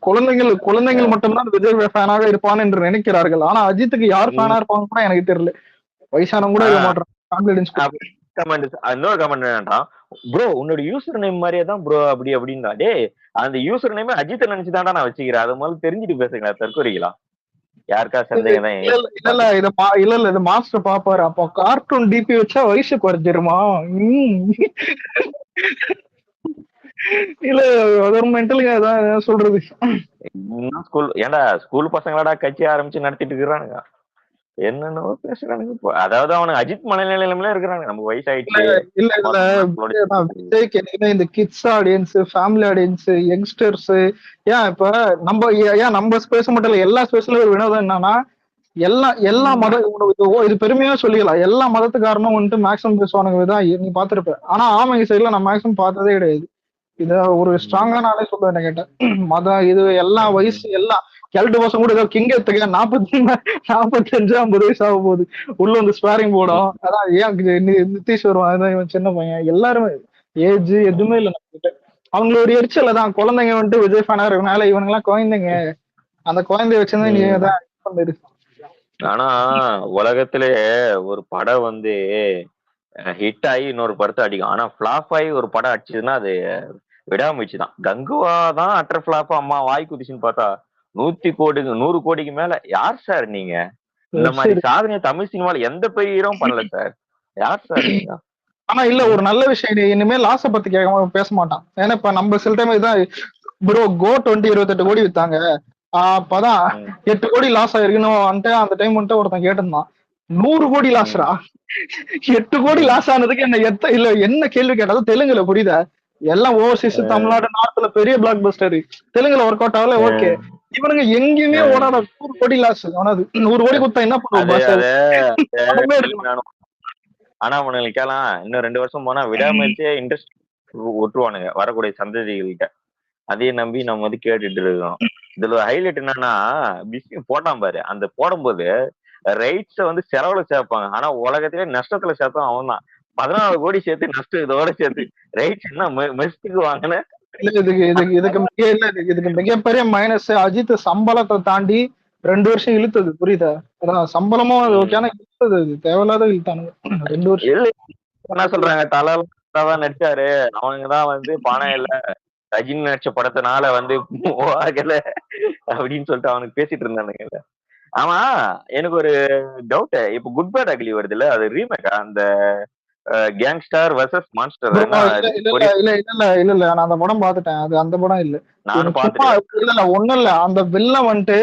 குழந்தைகள் மட்டும்தான் விஜய் ஃபேனாக இருப்பான் என்று நினைக்கிறார்கள். ஆனா அஜித்துக்கு யார் ஃபேனா இருப்பாங்க கூட எனக்கு தெரியல. வயசானவங்க கூட இருக்க மாட்டான். இன்னொரு கமெண்ட் என்னன்னா, ப்ரோ உன்னோட யூசர் நேம் மாதிரியே தான் ப்ரோ அப்படி அப்படின்னா, டேய் அந்த யூசர் நேமே அஜித்தை நினைச்சுதான்டா நான் வச்சுக்கிறேன். அது முதல்ல தெரிஞ்சுட்டு பேசுங்களா தற்கொலைகளா? யாருக்கா சந்தேகம் தான் இது மாஸ்டர் பாப்பாரு. அப்போ கார்ட்டூன் டிபி வச்சா வயசு குறைஞ்சிருமா? இல்ல அது ஒரு மென்டலுங்க அதான் சொல்றது. ஏன்டா ஸ்கூல் பசங்களாடா கட்சி ஆரம்பிச்சு நடத்திட்டு இருக்கிறானுங்க. என்னென்னவோ பேசுறானுங்க. அதாவது அவனுக்கு அஜித் மனநிலையில இருக்கிறாங்க. நம்ம வயசாயிடுச்சு. விஜய்க்கு இந்த kids audience, family audience, youngsters, ஏன் இப்ப நம்ம ஸ்பேஸ் மட்டும் இல்ல, எல்லா ஸ்பேஸ்ல ஒரு வினோதம் என்னன்னா, எல்லா இது பெருமையா சொல்லிக்கலாம். எல்லா மதத்துக்காரனும் வந்துட்டு மேக்ஸிமம் பேசுவானுங்க தான் நீ பாத்துருப்ப. ஆனா ஆமைங்க சைட்ல நான் மேக்ஸிமம் பார்த்ததே கிடையாது. இத ஒரு ஸ்ட்ராங்கான ஆளே சொல்லுவேன் கேட்டேன். மதம் இது எல்லா வயசு எல்லாம் கிழட்டு பசங்க கூட ஏதோ கிங்க 45 50 வயசு ஆக போகுது. உள்ள வந்து ஸ்பேரிங் போடும். அதான் ஏன் நிதிஷ் வருவான், அதான் இவன் சின்ன பையன், எல்லாருமே ஏஜ் எதுவுமே இல்லை நம்ம கிட்ட. அவங்கள ஒரு எரிச்சல தான் குழந்தைங்க வந்துட்டு விஜய் ஃபேனா இருக்கனால இவனுங்க எல்லாம் குழந்தைங்க, அந்த குழந்தைய வச்சுதான் நீ தான் பண்ணுது. ஆனா உலகத்திலே ஒரு படம் வந்து ஹிட் ஆகி இன்னொரு படத்தை அடிக்கும். ஆனா பிளாப் ஆகி ஒரு படம் அடிச்சதுன்னா அது விடாமுயற்சி தான். கங்குவா தான் அட்டர் பிளாப் அம்மா வாய் குதிச்சுன்னு பார்த்தா 100 கோடிக்கு மேல. யார் சார் நீங்க? இந்த மாதிரி சாதனையை தமிழ் சினிமால எந்த பெரிய ஹீரோவும் பண்ணல சார். யார் சார் நீங்க? ஆனா இல்ல ஒரு நல்ல விஷயம், இனிமே லாஸ பத்தி பேச மாட்டான். ஏன்னா இப்ப நம்ம சில டைம் இதான் ப்ரோ கோ 28 கோடி வித்தாங்க, அப்பதான் 8 கோடி லாஸ் ஆயிருக்குன்னு அந்த டைம் வந்துட்டு ஒருத்தன் கேட்டிருந்தான். 100 கோடி லாஸ்ரா, 8 கோடி லாஸ் ஆனதுக்கு என்ன கேள்வி கேட்டாலும் தெலுங்குல புரியுதா? எல்லாம் ஓவர்சீஸ், தமிழ்நாடு நார்த்ல பெரிய பிளாக் பஸ்டர், தெலுங்குல ஒர்க் அவுட் ஆகல. ஓகே, இவனுங்க எங்கேயுமே ஓடாத 100 கோடி லாஸ். ஆனது 100 கோடி கொடுத்தா என்ன பண்ணுவோம்? ஆனா அவனுக்கு கேட்கலாம், இன்னும் 2 வருஷம் போனா விடாமச்சே இன்ட்ரெஸ்ட் ஒட்டுவானுங்க வரக்கூடிய சந்ததிகள்கிட்ட. அதையே நம்பி நம்ம வந்து கேட்டுட்டு இருக்கோம். இதுல ஹைலைட் என்னன்னா, பிஸ்கி போட்டான் பாரு, அந்த போடும்போது ரைட்ஸ வந்து செலவுல சேர்ப்பாங்க. ஆனா உலகத்திலே நஷ்டத்துல சேர்த்தான் அவன் தான். 14 கோடி சேர்த்து நஷ்டம் இதோட சேர்த்து. ரைட்ஸ் என்ன மெஸ்டுக்கு வாங்கின. இதுக்கு மிகப்பெரிய மைனஸ் அஜித் சம்பளத்தை தாண்டி 2 வருஷம் இழுத்தது, புரியுதா? அதான் சம்பளமும் இழுத்தது, அது தேவையில்லாத இழுத்தானுங்க 2 வருஷம். என்ன சொல்றாங்க, தலை நடிச்சாரு, அவனுங்கதான் வந்து பணம் இல்ல, ரஜினி நடிச்ச படத்தினால வந்து ஆகல அப்படின்னு சொல்லிட்டு அவனுக்கு பேசிட்டு இருந்தானுங்க. ஆமா, எனக்கு ஒரு டவுட். இப்ப குட் பேட் அக்லி வருது இல்ல, அது ரீமேக்கா அந்த கேங்ஸ்டர் வெர்சஸ் மான்ஸ்டர்? இல்ல நான் அந்த படம் பாத்துட்டேன். அது அந்த படம் இல்ல, நானும் பாத்துட்டேன். இல்ல ஒண்ணும் இல்ல. அந்த வில்லன் வந்துட்டு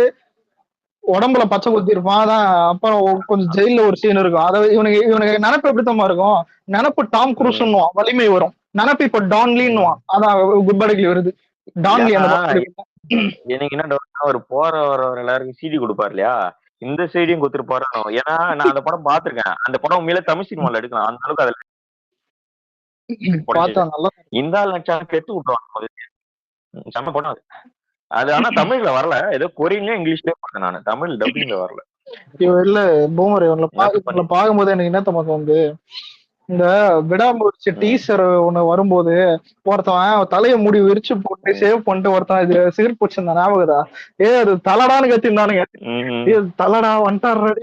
உடம்புல பச்சை குத்தி இருப்பான். அதான் அப்புறம் கொஞ்சம் ஜெயில ஒரு சீன் இருக்கும். அதை இவனுக்கு நினப்பு எப்படித்தமா இருக்கும்? நினப்பு டாம் குரூஸ் வலிமை வரும், நினப்பு இப்ப டான்லின்னுவான். அதான் குட் பேட் அக்லி வருது, டான்லி. எனக்கு என்ன டவுட்னா, ஒரு போற வர எல்லாருக்கும் சிடி கொடுப்பாரு இல்லையா, இந்த சைடையும் கொடுத்துருப்பாரு. ஏன்னா நான் அந்த படம் பாத்திருக்கேன். அந்த படம் உண்மையில தமிழ் சினிமால எடுக்கலாம், அந்த அளவுக்கு அதுல இந்த ஆள் நடிச்சா கெட்டு விட்டுருவாங்க. செம்ம படம் அது. அது ஆனா தமிழ்ல வரல, ஏதோ கொரியன்லயும் இங்கிலீஷ்லயும் பார்த்தேன் நானு, தமிழ் டப்பிங்ல வரல. இல்ல பூமர் பாக்கும்போது எனக்கு என்ன தமக்கு வந்து இந்த விடாமுயற்சி டீசர் ஒண்ணு வரும்போது ஒருத்தவன் தலைய முடி விரிச்சு போட்டு சேவ் பண்ணிட்டு ஒருத்தன் இது சிகரெட் பிடிச்சிருந்தான், ஞாபகதா? அது தலடான்னு கத்திருந்தானுங்க. தலடா வந்துட்டாரு.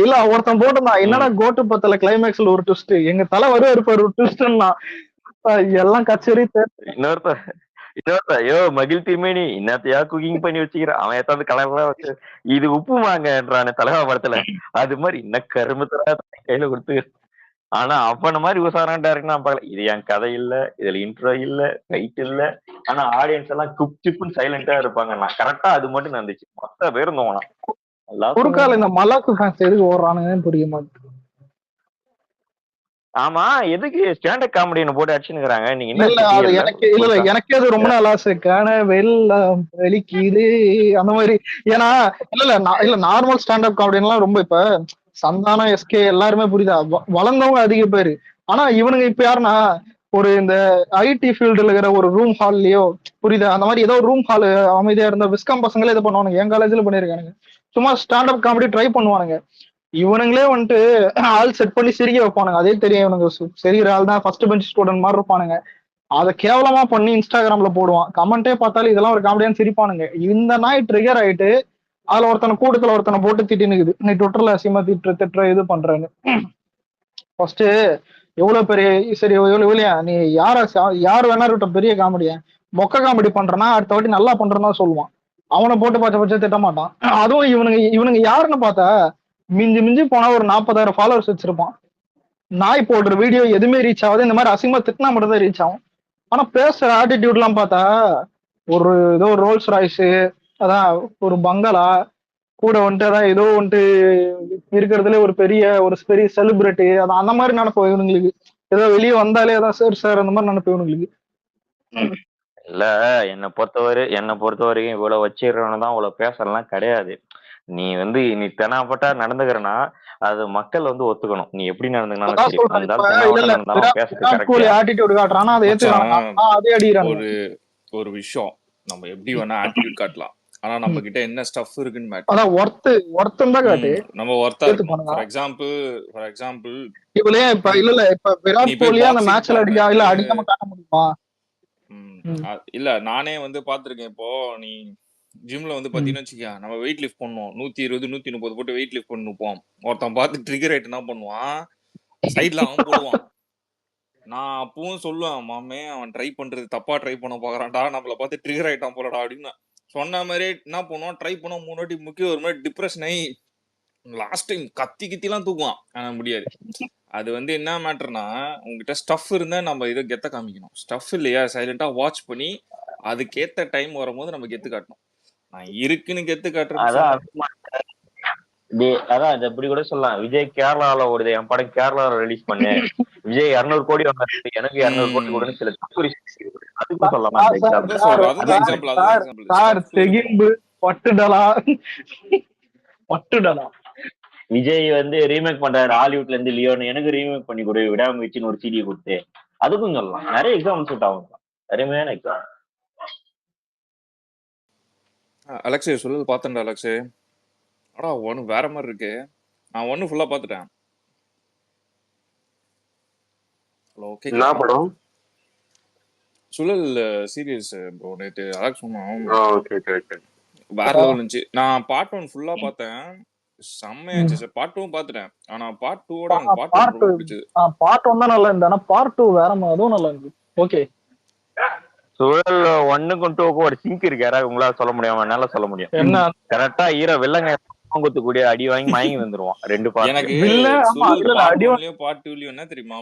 இல்ல ஒருத்தன் போட்டிருந்தான், என்னடா கோட்டு பத்தல கிளைமேக்ஸ்ல ஒரு ட்விஸ்ட், எங்க தலை வருவாரு ஒரு ட்விஸ்ட்னா எல்லாம் கச்சேரி. ஐயோ மகிழ் திருமேனி இன்னத்தையா குக்கிங் பண்ணி வச்சுக்கிற, அவன் ஏதாவது கலர்லாம் வச்சு இது உப்பு வாங்கன்றான தலைவா படத்துல. அது மாதிரி இன்ன கருமத்தரா கையில கொடுத்து. ஆனா அவன மாதிரி உசாரான் டைரக்டா பார்க்கல. இது என் கதை இல்ல, இதுல இன்ட்ரோ இல்ல, ரைட் இல்ல, ஆனா ஆடியன்ஸ் எல்லாம் குப் சிப்புன்னு சைலண்டா இருப்பாங்க. நான் கரெக்டா அது மட்டும் நடந்துச்சு. மொத்த பேர் இருந்தோம். ஒரு கால இந்த மலாக்கு ஃபேன்ஸ் எதுக்கு ஓடுறானுங்கன்னு புரிய மாட்டேங்குது. ஆமா, எதுக்கு ஸ்டாண்டப் காமெடின்னு போட்டு அடிச்சுக்கிறாங்க? நீங்க எனக்கே அது ரொம்ப நாள் ஆசை. வெள்ளம் வெளிக்குது அந்த மாதிரி. ஏன்னா இல்ல நார்மல் ஸ்டாண்டப் காமெடிலாம் ரொம்ப இப்ப சந்தானம் எஸ்கே எல்லாருமே புரியுதா வளர்ந்தவங்க அதிக பேரு. ஆனா இவனுங்க இப்ப யாருன்னா ஒரு இந்த ஐடி ஃபீல்டுல இருக்கிற ஒரு ரூம் ஹால்லயோ, புரியுதா, அந்த மாதிரி ஏதோ ரூம் ஹால் அமைதியா இருந்த விஸ்காம் பசங்களே இதை பண்ணுவானுங்க. என் காலேஜ்ல பண்ணிருக்கானுங்க. சும்மா ஸ்டாண்டப் காமெடி ட்ரை பண்ணுவானுங்க. இவனுங்களே வந்துட்டு ஆள் செட் பண்ணி சிரிக்க வைப்பானுங்க. அதே தெரியும் இவனுங்க சிரிக்கிற ஆள் தான் ஃபர்ஸ்ட் பெஞ்ச் ஸ்டூடெண்ட் மாதிரி இருப்பானுங்க. அதை கேவலமா பண்ணி இன்ஸ்டாகிராம்ல போடுவான். கமெண்டே பார்த்தாலும் இதெல்லாம் ஒரு காமெடியான்னு சிரிப்பானுங்க. இந்த நாய் ட்ரிகர் ஆயிட்டு அதுல ஒருத்தனை கூட்டத்துல ஒருத்தனை போட்டு திட்டினுக்குது. நீ ட்விட்டர்ல அசிங்கமா திட்டுற இது பண்றேன்னு. ஃபர்ஸ்ட் எவ்வளவு பெரிய சரி இவ்வளவு நீ யார் வேணா இருக்கட்டும் பெரிய காமெடியா மொக்க காமெடி பண்றனா அடுத்த வாட்டி நல்லா பண்றேன்னா சொல்லுவான். அவனை போட்டு பச்சை திட்ட மாட்டான். அதுவும் இவனுங்க யாருன்னு பார்த்தா மிஞ்சி மிஞ்சி போனா ஒரு 40,000 ஃபாலோவர்ஸ் வச்சிருப்பான். நாய் போடுற வீடியோ எதுவுமே ரீச் ஆகுது. இந்த மாதிரி அசிங்கமா திட்டினா மட்டும் தான் ரீச் ஆகும். ஆனா பேசுற ஆட்டிடியூட் எல்லாம் பார்த்தா ஏதோ ஒரு ரோல்ஸ் ராய்ஸ், அதான் ஒரு பங்களா கூட வந்துட்டு அதான் ஏதோ வந்துட்டு இருக்கிறதுல ஒரு பெரிய செலிபிரிட்டி அதான் அந்த மாதிரி நினைப்போம் இவனுங்களுக்கு. ஏதோ வெளியே வந்தாலே அதான் சார் அந்த மாதிரி நினைப்போம் இவனுங்களுக்கு. இல்ல, என்னை பொறுத்த வரைக்கும் இவ்வளவு வச்சிடறவனு தான் இவ்வளவு பேசலாம் கிடையாது. நீ தெனாப்பட்டா நடந்துக்கிறனா அது மக்கள் ஒத்துக்கணும். நீ எப்படி நடந்துக்கினாலும் அதான் சரி, சொல்றேன். அந்த இப்ப ஆள் இல்ல தெனாவட்டா நடந்தாலும் பேசுறது விராட் கரெக்ட். கோலி ஆட்டிடியூட் காட்டுறானா அதை ஏத்துக்கிறாங்க, மச்சான் அதே அடிக்கிறாங்க. ஒரு ஒரு விஷயம், நம்ம எப்படி வேணா ஆட்டிடியூட் காட்டலாம், ஆனா நம்ம கிட்ட என்ன ஸ்டஃப் இருக்குன்னு மேட்டர். அதான் ஒர்த்தம் தான் காட்டு நம்ம ஒர்த்தா இருக்கணும். ஏத்துப்பானுங்க. ஃபார் எக்ஸாம்பிள் இவளே இப்ப இப்ப விராட் நீ போய் கோலியா அந்த boxing மேட்ச்ல பார்க்கறதுக்கு- அடிக்காம காட்ட முடியுமா? இல்ல நானே பார்த்திருக்கேன். இப்போ நீ ஜிம்ல பாத்தீங்கன்னா வச்சுக்க, நம்ம வெயிட் லிஃப்ட் பண்ணுவோம், 120 130 போட்டு வெயிட் லிஃப்ட் பண்ணிப்போம். ஒருத்தன் பார்த்து ட்ரிகர் ஆயிட்டு என்ன பண்ணுவான், சைட்ல அவன் போடுவான். நான் அப்பவும் சொல்லுவேன், மாமே அவன் ட்ரை பண்றது தப்பா ட்ரை பண்ண பாக்குறான்டா, நம்மள பார்த்து ட்ரிகர் ஆயிட்டான் போலடா அப்படின்னு. சொன்ன மாதிரி என்ன பண்ணுவான், ட்ரை பண்ண 3 வாட்டி முக்கிய ஒரு மாதிரி டிப்ரெஷன் ஆகி லாஸ்ட் டைம் கத்திலாம் தூக்குவான். ஆனா முடியாது. அது என்ன மேட்டர்னா, உங்ககிட்ட ஸ்டஃப் இருந்தா நம்ம இதை கெத்த காமிக்கணும். ஸ்டஃப் இல்லையா, சைலண்டா வாட்ச் பண்ணி அதுக்கேத்த டைம் வரும்போது நம்ம கெத்து காட்டணும். நான் இருக்குன்னு கெத்து காட்டுறேன். அதான் இப்படி கூட சொல்லலாம். விஜய் கேரளால ஓடுது, என் படம் கேரளால ரிலீஸ் பண்ணு, விஜய் 200 கோடி வாங்க, எனக்கு 200 கோடி கொடுன்னு சில அதுக்கும் சொல்லலாம். விஜய் ரீமேக் பண்றாரு ஹாலிவுட்ல இருந்து லியோன்னு, எனக்கு ரீமேக் பண்ணி கொடு விடாமுயற்சின்னு ஒரு சீடி கொடுத்து, அதுக்கும் சொல்லலாம். நிறைய எக்ஸாம்பிள் சூட் ஆகும், அருமையான எக்ஸாம்பிள். அலெக்ஸே சொல்லு, பாத்தேன்டா அலெக்ஸே. அடா ஒன்னு வேற மாதிரி இருக்கு. நான் ஒன்னு ஃபுல்லா பாத்துட்டேன். ஹலோ, என்ன படம்? சுழல் சீரியஸ் ப்ரோ. நேத்து அலெக்ஸ் சொன்னான், ஓகே ஓகே ஓகே, வேற லெவல் இருந்துச்சு. நான் பார்ட் 1 ஃபுல்லா பார்த்தேன், செம்மையாச்சு சார். பார்ட் 2 பாத்துட்டேன், ஆனா பார்ட் 2 ஓட எனக்கு பார்ட் 1 ரொம்ப பிடிச்சது. பார்ட் 1 தான் நல்லா இருந்தது, ஆனா பார்ட் 2 வேற மாதிரி, அதுவும் நல்லா இருந்துச்சு. ஓகே, சுழல் 1க்கும் 2க்கும் ஒரு சிங்க் இருக்கு. யாராவது உங்களால சொல்ல முடியாம? என்னால சொல்ல முடியும். என்ன கரெக்டா ஈர வெள்ளங்க கூடிய அடி வாங்கி மயங்கி வந்துருவான். 2 பார்ட். எனக்கு பார்ட் 2லயும் என்ன தெரியுமா,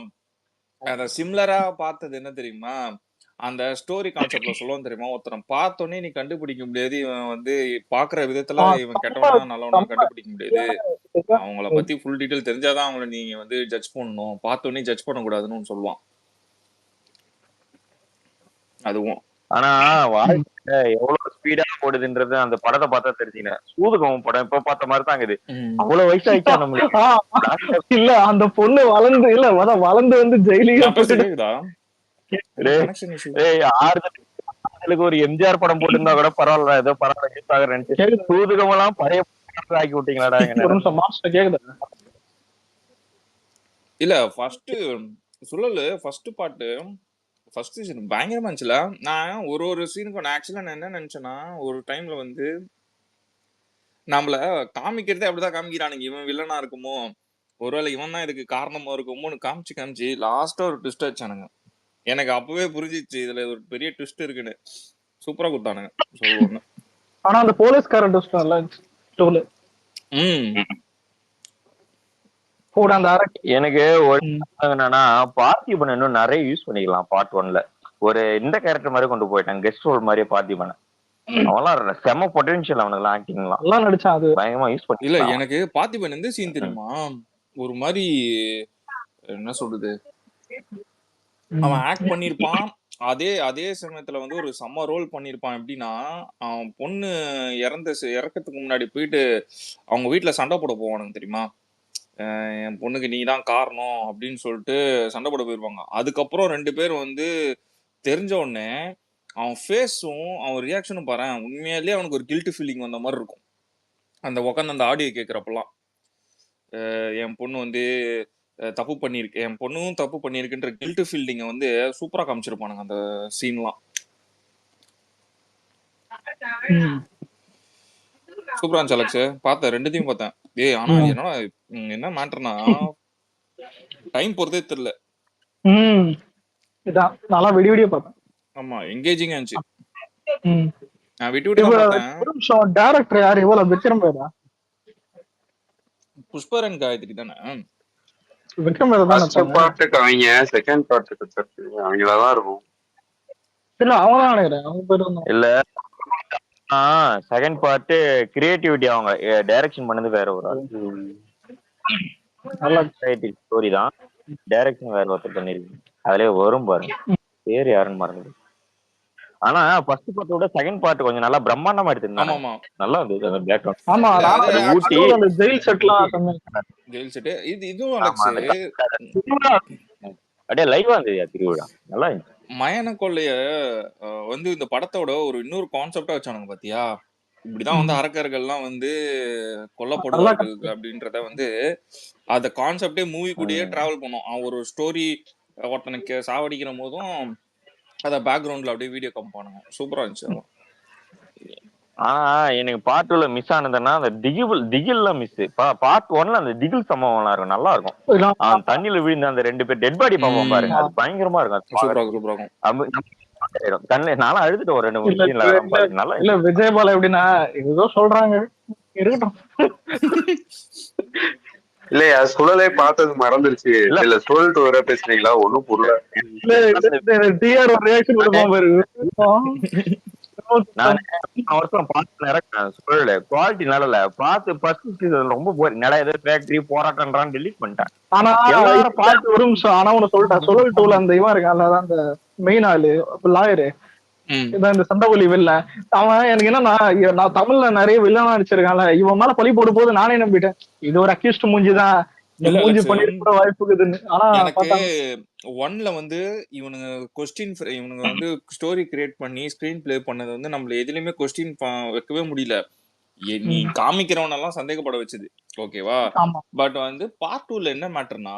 அத சிமிலரா பார்த்தது என்ன தெரியுமா, அந்த ஸ்டோரி கான்செப்ட்ல சொல்லுவோம் தெரியுமா, ஒருத்தனை பார்த்தோன்னே நீ கண்டுபிடிக்க முடியாது, இவன் பாக்குற விதத்துல இவன் கெட்டவனா நல்லவனா கண்டுபிடிக்க முடியாது. அவங்கள பத்தி ஃபுல் டீடைல் தெரிஞ்சாதான் அவங்கள நீங்க ஜட்ஜ் பண்ணணும், பார்த்தோன்னே ஜட்ஜ் பண்ணக்கூடாதுன்னு சொல்லுவான். அதுவும் ஆனா வாழ்க்கை எவ்வளவு ஸ்பீடா போடுதுன்றது அந்த படத்தை பார்த்தா தெரிஞ்சுங்க. சூதுகம் படம் இப்ப பார்த்த மாதிரி தான் இருக்குது. அவ்வளவு வயசாயிச்சா நம்மளுக்கு. இல்ல அந்த பொண்ணு வளர்ந்து ஜெயிலுக்கு ஒரு எம்ஜிஆர் படம் போட்டிருந்தா கூட பரவாயில்ல, ஏதோ பரவாயில்ல. சூதுகம் எல்லாம் பழைய ஆக்கி விட்டீங்களாடா. இல்ல ஃபர்ஸ்ட் சுழல் ஃபர்ஸ்ட் பாட்டு ஃபர்ஸ்ட் சீன் பயங்கரமா இருந்துச்சுல. நான் ஒரு சீனுக்கு நான் ஆக்சுவலா நான் என்ன நினைச்சேன்னா, ஒரு டைம்ல நம்மள காமிக்கிறதே அப்படிதான் காமிக்கிறானுங்க, இவன் வில்லனா இருக்குமோ, ஒருவேளை இவன் தான் இதுக்கு காரணமா இருக்குமோன்னு காமிச்சு லாஸ்டா ஒரு ட்விஸ்ட் வச்சானுங்க. எனக்கு அப்பவே புரிஞ்சிச்சு இதுல ஒரு பெரிய ட்விஸ்ட் இருக்குன்னு. சூப்பரா கொடுத்தானுங்க. சொல்லுவாங்க. ஆனா அந்த போலீஸ்காரன் ட்விஸ்ட் நல்லா இருந்துச்சு. எனக்கு என்னன்னா, பார்த்திபன் இன்னும் நிறைய யூஸ் பண்ணிக்கலாம். பார்ட் 1ல ஒரு இந்த கேரக்டர் மாதிரி கொண்டு போயிட்டாங்க, கெஸ்ட் ரோல் மாதிரியே பார்த்திபன். அவன்லாம் செம பொட்டன்ஷியல், அவனுக்கு ஆக்டிங்லாம் நல்லா நடிச்சான். அது பயங்கரமா யூஸ் பண்ணி. இல்ல எனக்கு பார்த்திபன் எந்த சீன் தெரியுமா, ஒரு மாதிரி என்ன சொல்றது, அவன் ஆக்ட் பண்ணிருப்பான். அதே சமயத்துல ஒரு செம்ம ரோல் பண்ணிருப்பான். எப்படின்னா, அவன் பொண்ணு இறக்கத்துக்கு முன்னாடி போயிட்டு அவங்க வீட்டுல சண்டை போட போவானுங்க தெரியுமா, என் பொண்ணுக்கு நீ தான் காரணம் அப்படின்னு சொல்லிட்டு சண்டை போட போயிருப்பாங்க. அதுக்கப்புறம் 2 பேரும் தெரிஞ்ச உடனே அவன் ஃபேஸும் அவன் ரியாக்ஷனும் பாரு, உண்மையாலேயே அவனுக்கு ஒரு கில்ட் ஃபீலிங் வந்த மாதிரி இருக்கும். அந்த உட்காந்து அந்த ஆடியோ கேட்குறப்பெல்லாம், என் பொண்ணு தப்பு பண்ணிருக்கு, என் பொண்ணும் தப்பு பண்ணிருக்குன்ற கில்ட் ஃபீல்டிங்க வந்து சூப்பரா காமிச்சிருப்பானுங்க அந்த சீன்லாம். சூப்பரா இருந்துச்சு அலெக்ஸ். பார்த்தேன், ரெண்டுத்தையும் பார்த்தேன். ஆனா என்னடா என்ன மேட்டர்னா டைம் போறதே தெரியல. இதான் நல்லா விடிய பார்த்தேன். ஆமா, எங்கேஜிங்கா இருந்துச்சு. நான் விட்டு விட்டு தான் பார்த்தேன். டைரக்டர் யாரு? இவ்வளவு விக்ரம் வேதா? புஷ்பரன் காயத்ரி தானே? விக்ரம் வேதா தானே? ஃபர்ஸ்ட் பார்ட்டுக்கு அவங்க, செகண்ட் பார்ட்டுக்கு அவங்களதான் இருக்கும். இல்ல அவங்க தான் நினைக்கிறேன், அவங்க பேர் தான். இல்ல செகண்ட் பார்ட் கிரியேட்டிவிட்டி, அவங்க டைரக்ஷன் பண்ணது வேற ஒரு ஆள். நல்லா ஸ்டோரி தான், டைரக்ஷன் வேற ஒருத்தர் பண்ணிருக்கு. அதுலயே வரும் பாருங்க, பேர் யாருன்னு மறந்து. ஆனா ஃபர்ஸ்ட் பார்ட் விட செகண்ட் பார்ட் கொஞ்சம் நல்லா பிரம்மாண்டமா எடுத்திருந்தாங்க. ஆமா நல்லா இருந்தது அந்த பேக்ரவுண்ட். ஆமா, ஊட்டி அந்த ஜெயில் செட்லாம் ஜெயில் செட் இதுவும் அலெக்ஸ் அப்படியே லைவா இருந்தது திருவிழா, நல்லா இருந்துச்சு. மயான கொள்ளைய வந்து இந்த படத்தோட ஒரு இன்னொரு கான்செப்டா வச்சானுங்க பாத்தியா? இப்படிதான் வந்து அரக்கர்கள்லாம் வந்து கொல்லப்படுவார்கள் அப்படின்றத வந்து அந்த கான்செப்டே மூவி கூடயே டிராவல் பண்ணும். அவன் ஒரு ஸ்டோரி ஒருத்தனுக்கு சாவடிக்கிற போதும் அத பேக்ரவுண்ட்ல அப்படியே வீடியோ காமிப்பானுங்க. சூப்பரா இருந்துச்சு. ஆனா எனக்கு பார்ட் 2ல மிஸ் ஆனதுன்னா அந்த திகில்ல மிஸ். பார்ட் 1ல அந்த திகில் சம்பவம்லாம் இருக்கும், நல்லா இருக்கும். அவன் தண்ணியில விழுந்த அந்த 2 பேர் டெட் பாடி பார்ப்போம் பாருங்க, அது பயங்கரமா இருக்கும். நானும் அழுதுட்டு ஒரு 2 3 சீன்ல நல்லா இல்ல. விஜயபால எப்படின்னா ஏதோ சொல்றாங்க இருக்கட்டும். இல்லையா சுழலே பார்த்தது மறந்துருச்சு. இல்ல சொல்லிட்டு வர பேசுறீங்களா? ஒண்ணும் புரியல. டிஆர் ஒரு ரியாக்ஷன் கொடுப்பான் பாரு. குவாலிட்டி நல்லா பார்த்து ஃபர்ஸ்ட் ரொம்ப போறேன். ஏதோ ஃபேக்டரி போராட்டம்ன்றான் டெலீட் பண்ணிட்டேன். ஆனா பார்த்து ஒரு நிமிஷம். ஆனா உன சொல்லிட்டேன், சுழல் டூல அந்த இவன் இருக்கான்ல, அந்த மெயின் ஆளு லாயரு, இதான் இந்த சண்டகொலி வில்ல. அவன் எனக்கு என்னன்னா, நான் தமிழ்ல நிறைய வில்லனா நடிச்சிருக்கான்ல, இவன் மேல பழி போடும் போது நானே நம்பிட்டேன் இது ஒரு அக்யூஸ்ட் மூஞ்சிதான், மூஞ்சி பண்ணிருக்க வாய்ப்பு இருக்குதுன்னு. ஆனா எனக்கு 1ல வந்து இவனுங்க இவனுங்க வந்து ஸ்டோரி கிரியேட் பண்ணி ஸ்கிரீன் பிளே பண்ணது வந்து நம்மள எதுலயுமே கொஸ்டின் வைக்கவே முடியல. நீ காமிக்கிறவனெல்லாம் சந்தேகப்பட வச்சது, ஓகேவா? பட் வந்து பார்ட் 2ல என்ன மேட்டர்னா,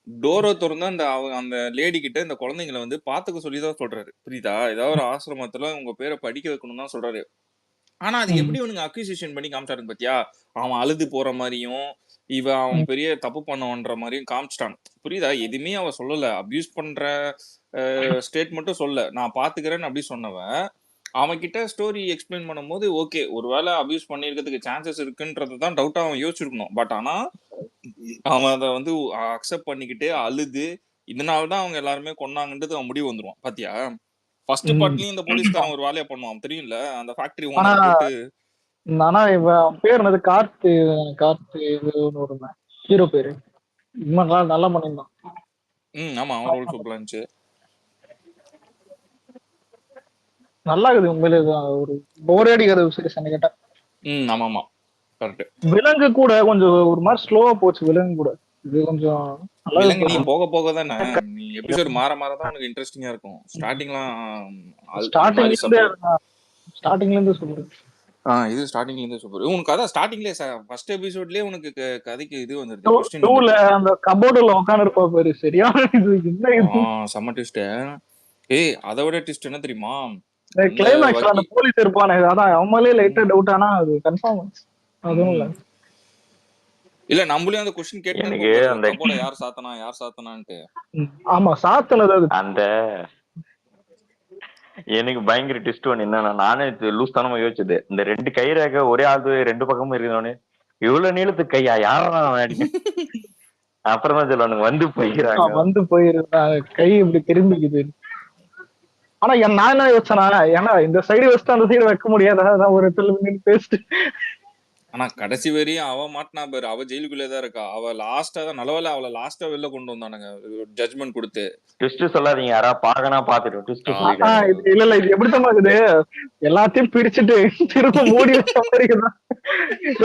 டோரை திறந்து அந்த லேடி கிட்ட இந்த குழந்தைங்களை வந்து பாத்துக்க சொல்லிதான் சொல்றாரு, புரியுதா? ஏதாவது ஒரு ஆசிரமத்துல உங்க பேரை படிக்க வைக்கணும் தான் சொல்றாரு. ஆனா அது எப்படி இவனுங்க அக்யூசியேஷன் பண்ணி காமிச்சாருன்னு பாத்தியா? அவன் அழுது போற மாதிரியும் அவன் பெரிய தப்பு பண்ணவன்ற மாதிரியும் காமிச்சிட்டான், புரியுதா? எதுவுமே அவன் சொல்லல, அபியூஸ் பண்ற ஸ்டேட்மெண்ட்டும் சொல்ல, நான் பாத்துக்கிறேன்னு அப்படி சொன்னவன் அவன் கிட்ட ஸ்டோரி எக்ஸ்பிளைன் பண்ணும்போது ஓகே, ஒருவேளை அபியூஸ் பண்ணிருக்கிறதுக்கு சான்சஸ் இருக்குன்றது தான் டவுட்டா அவன் யோசிச்சிருக்கணும். பட் ஆனா அவன் அதை வந்து அக்செப்ட் பண்ணிக்கிட்டு அழுது இதனாலதான் அவங்க எல்லாருமே கொன்னாங்கன்றது அவன் முடிவு வந்துருவான். பாத்தியா? ஃபர்ஸ்ட் பார்ட்லயும் இந்த போலீஸ்காரன் ஒரு வேலையை பண்ணுவான் தெரியும்ல, அந்த ஃபேக்டரி ஓனர் போட்டு. ஆனா இவன் பேர் என்னது? கார்த்தி ஒரு ஹீரோ பேரு. நல்லா பண்ணிருந்தான். ஆமா, அவன் ரோல் சூப்பரா இருந்துச்சு. நல்லா இருக்குது உண்மையிலே. ஒரு போர் அடிக்காத சீரிஸ் என்ன கேட்டா. ஆமா ஆமா கரெக்ட். விலங்கு கூட கொஞ்சம் ஒரு மாதிரி ஸ்லோவா போச்சு. விலங்கு கூட இது கொஞ்சம் விலங்கு நீ போக போக தானே, நீ எபிசோட் மாற மாறதான் உனக்கு இன்ட்ரெஸ்டிங்கா இருக்கும். ஸ்டார்டிங்ல இருந்து சூப்பர். இது ஸ்டார்டிங்ல இருந்து சூப்பர். உனக்கு அதான் ஸ்டார்டிங்லயே ஃபர்ஸ்ட் எபிசோட்லயே உனக்கு கதைக்கு இது வந்துருது. 2ல அந்த கபோர்டுல உட்கார்ந்து இருப்பா பாரு, சரியா? இது என்ன இது? செம்ம ட்விஸ்ட். அதை விட ட்விஸ்ட் என்ன தெரியுமா? கிளைமாக்ஸ்ல அந்த போலீஸ் இருப்பானே, அதான் அவங்களே லைட்டா டவுட். ஆனா அது கன்ஃபார்ம் அதுவும் இல்ல. இல்ல நம்மளே அந்த क्वेश्चन கேட்டோம், யார் சாத்தனான்ட்டு. ஆமா, சாத்தனது அந்த எனக்கு பயங்கர ட்விஸ்ட் ஒன்று என்னன்னா, நானே லூஸ் தனமா யோசிச்சது, இந்த 2 கை ரேகை ஒரே ஆளு 2 பக்கமும் இருக்கிறவனே இவ்வளவு நீளத்து கையா யாரா? அப்புறம் தான் சொல்லுவானுங்க வந்து போயிருக்காங்க கை இப்படி திரும்பிக்குது. ஆனா நான் என்ன யோசிச்சேனா, ஏன்னா இந்த சைடு வச்சுட்டு அந்த சைடு வைக்க முடியாத ஒரு பேசிட்டு. ஆனா கடைசி வரையும் அவ மாட்டினா பாரு, அவ ஜெயிலுக்குள்ளேதான் இருக்கா. அவ லாஸ்டா தான் நல்லவேளை அவளை லாஸ்டா வெளில கொண்டு வந்தானுங்க ஜட்ஜ்மெண்ட் கொடுத்து. ட்விஸ்ட் சொல்லாதீங்க, யாரா பாக்கனா பாத்துட்டு. இல்ல இது எப்படித்தான் இருக்குது, எல்லாத்தையும் பிரிச்சுட்டு திரும்ப மூடி வச்ச மாதிரி இருக்குதான்.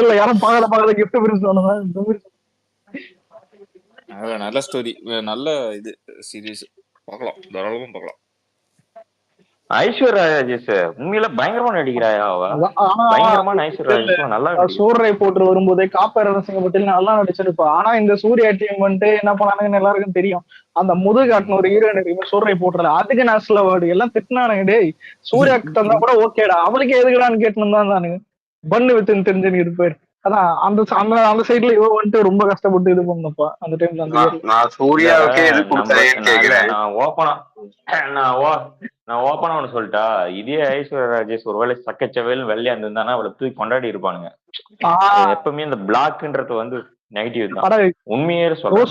இல்ல யாரும் பாக்கல கிஃப்ட் பிரிச்சு. நல்ல ஸ்டோரி, நல்ல இது சீரீஸ், பார்க்கலாம், தாராளமா பார்க்கலாம். ஐஸ்வர்யா ராஜேஷ் உண்மையில பயங்கரமா நடிக்கிறாயா அவ? ஆனா பயங்கரமான ஐஸ்வர்யா ராஜேஷ் நல்லா நடிக்கிறா. சூர்ரை போட்டு வரும்போதே காப்பேரன் சிங்கப்பட்டியில் நல்லா நடிச்சிருப்பா. ஆனா இந்த சூர்யா டீம் வந்துட்டு என்ன பண்ணானுங்கன்னு எல்லாருக்கும் தெரியும். அந்த முதுகாட்டின ஒரு ஹீரோயின் சூர்ரை போட்டுறல, அதுக்கு நேஷனல் அவார்டு எல்லாம் திட்டினானுங்க. டேய் சூர்யாக்கு தந்தா கூட ஓகேடா, அவளுக்கு எதுக்குடான்னு கேட்டுன்னு தான் தானுங்க பண்ணு வித்துன்னு தெரிஞ்சுன்னு இருப்பாரு. அதான் அந்த அந்த அந்த சைட்ல இவ வந்துட்டு ரொம்ப கஷ்டப்பட்டு இது பண்ணப்பா அந்த டைம்ல. அந்த நான் சூர்யாவுக்கே எது கொடுத்தேன்னு கேக்குறேன். நான் ஓப்பனா ஒண்ணு சொல்லிட்டா, இதே ஐஸ்வர்யா ராஜேஷ் ஒருவேளை சக்கச்சவேல் வெள்ளையா இருந்திருந்தானா அவளை தூக்கி கொண்டாடி இருப்பானுங்க. எப்பவுமே இந்த பிளாக்ன்றது வந்து நெகட்டிவ் தான். உண்மையே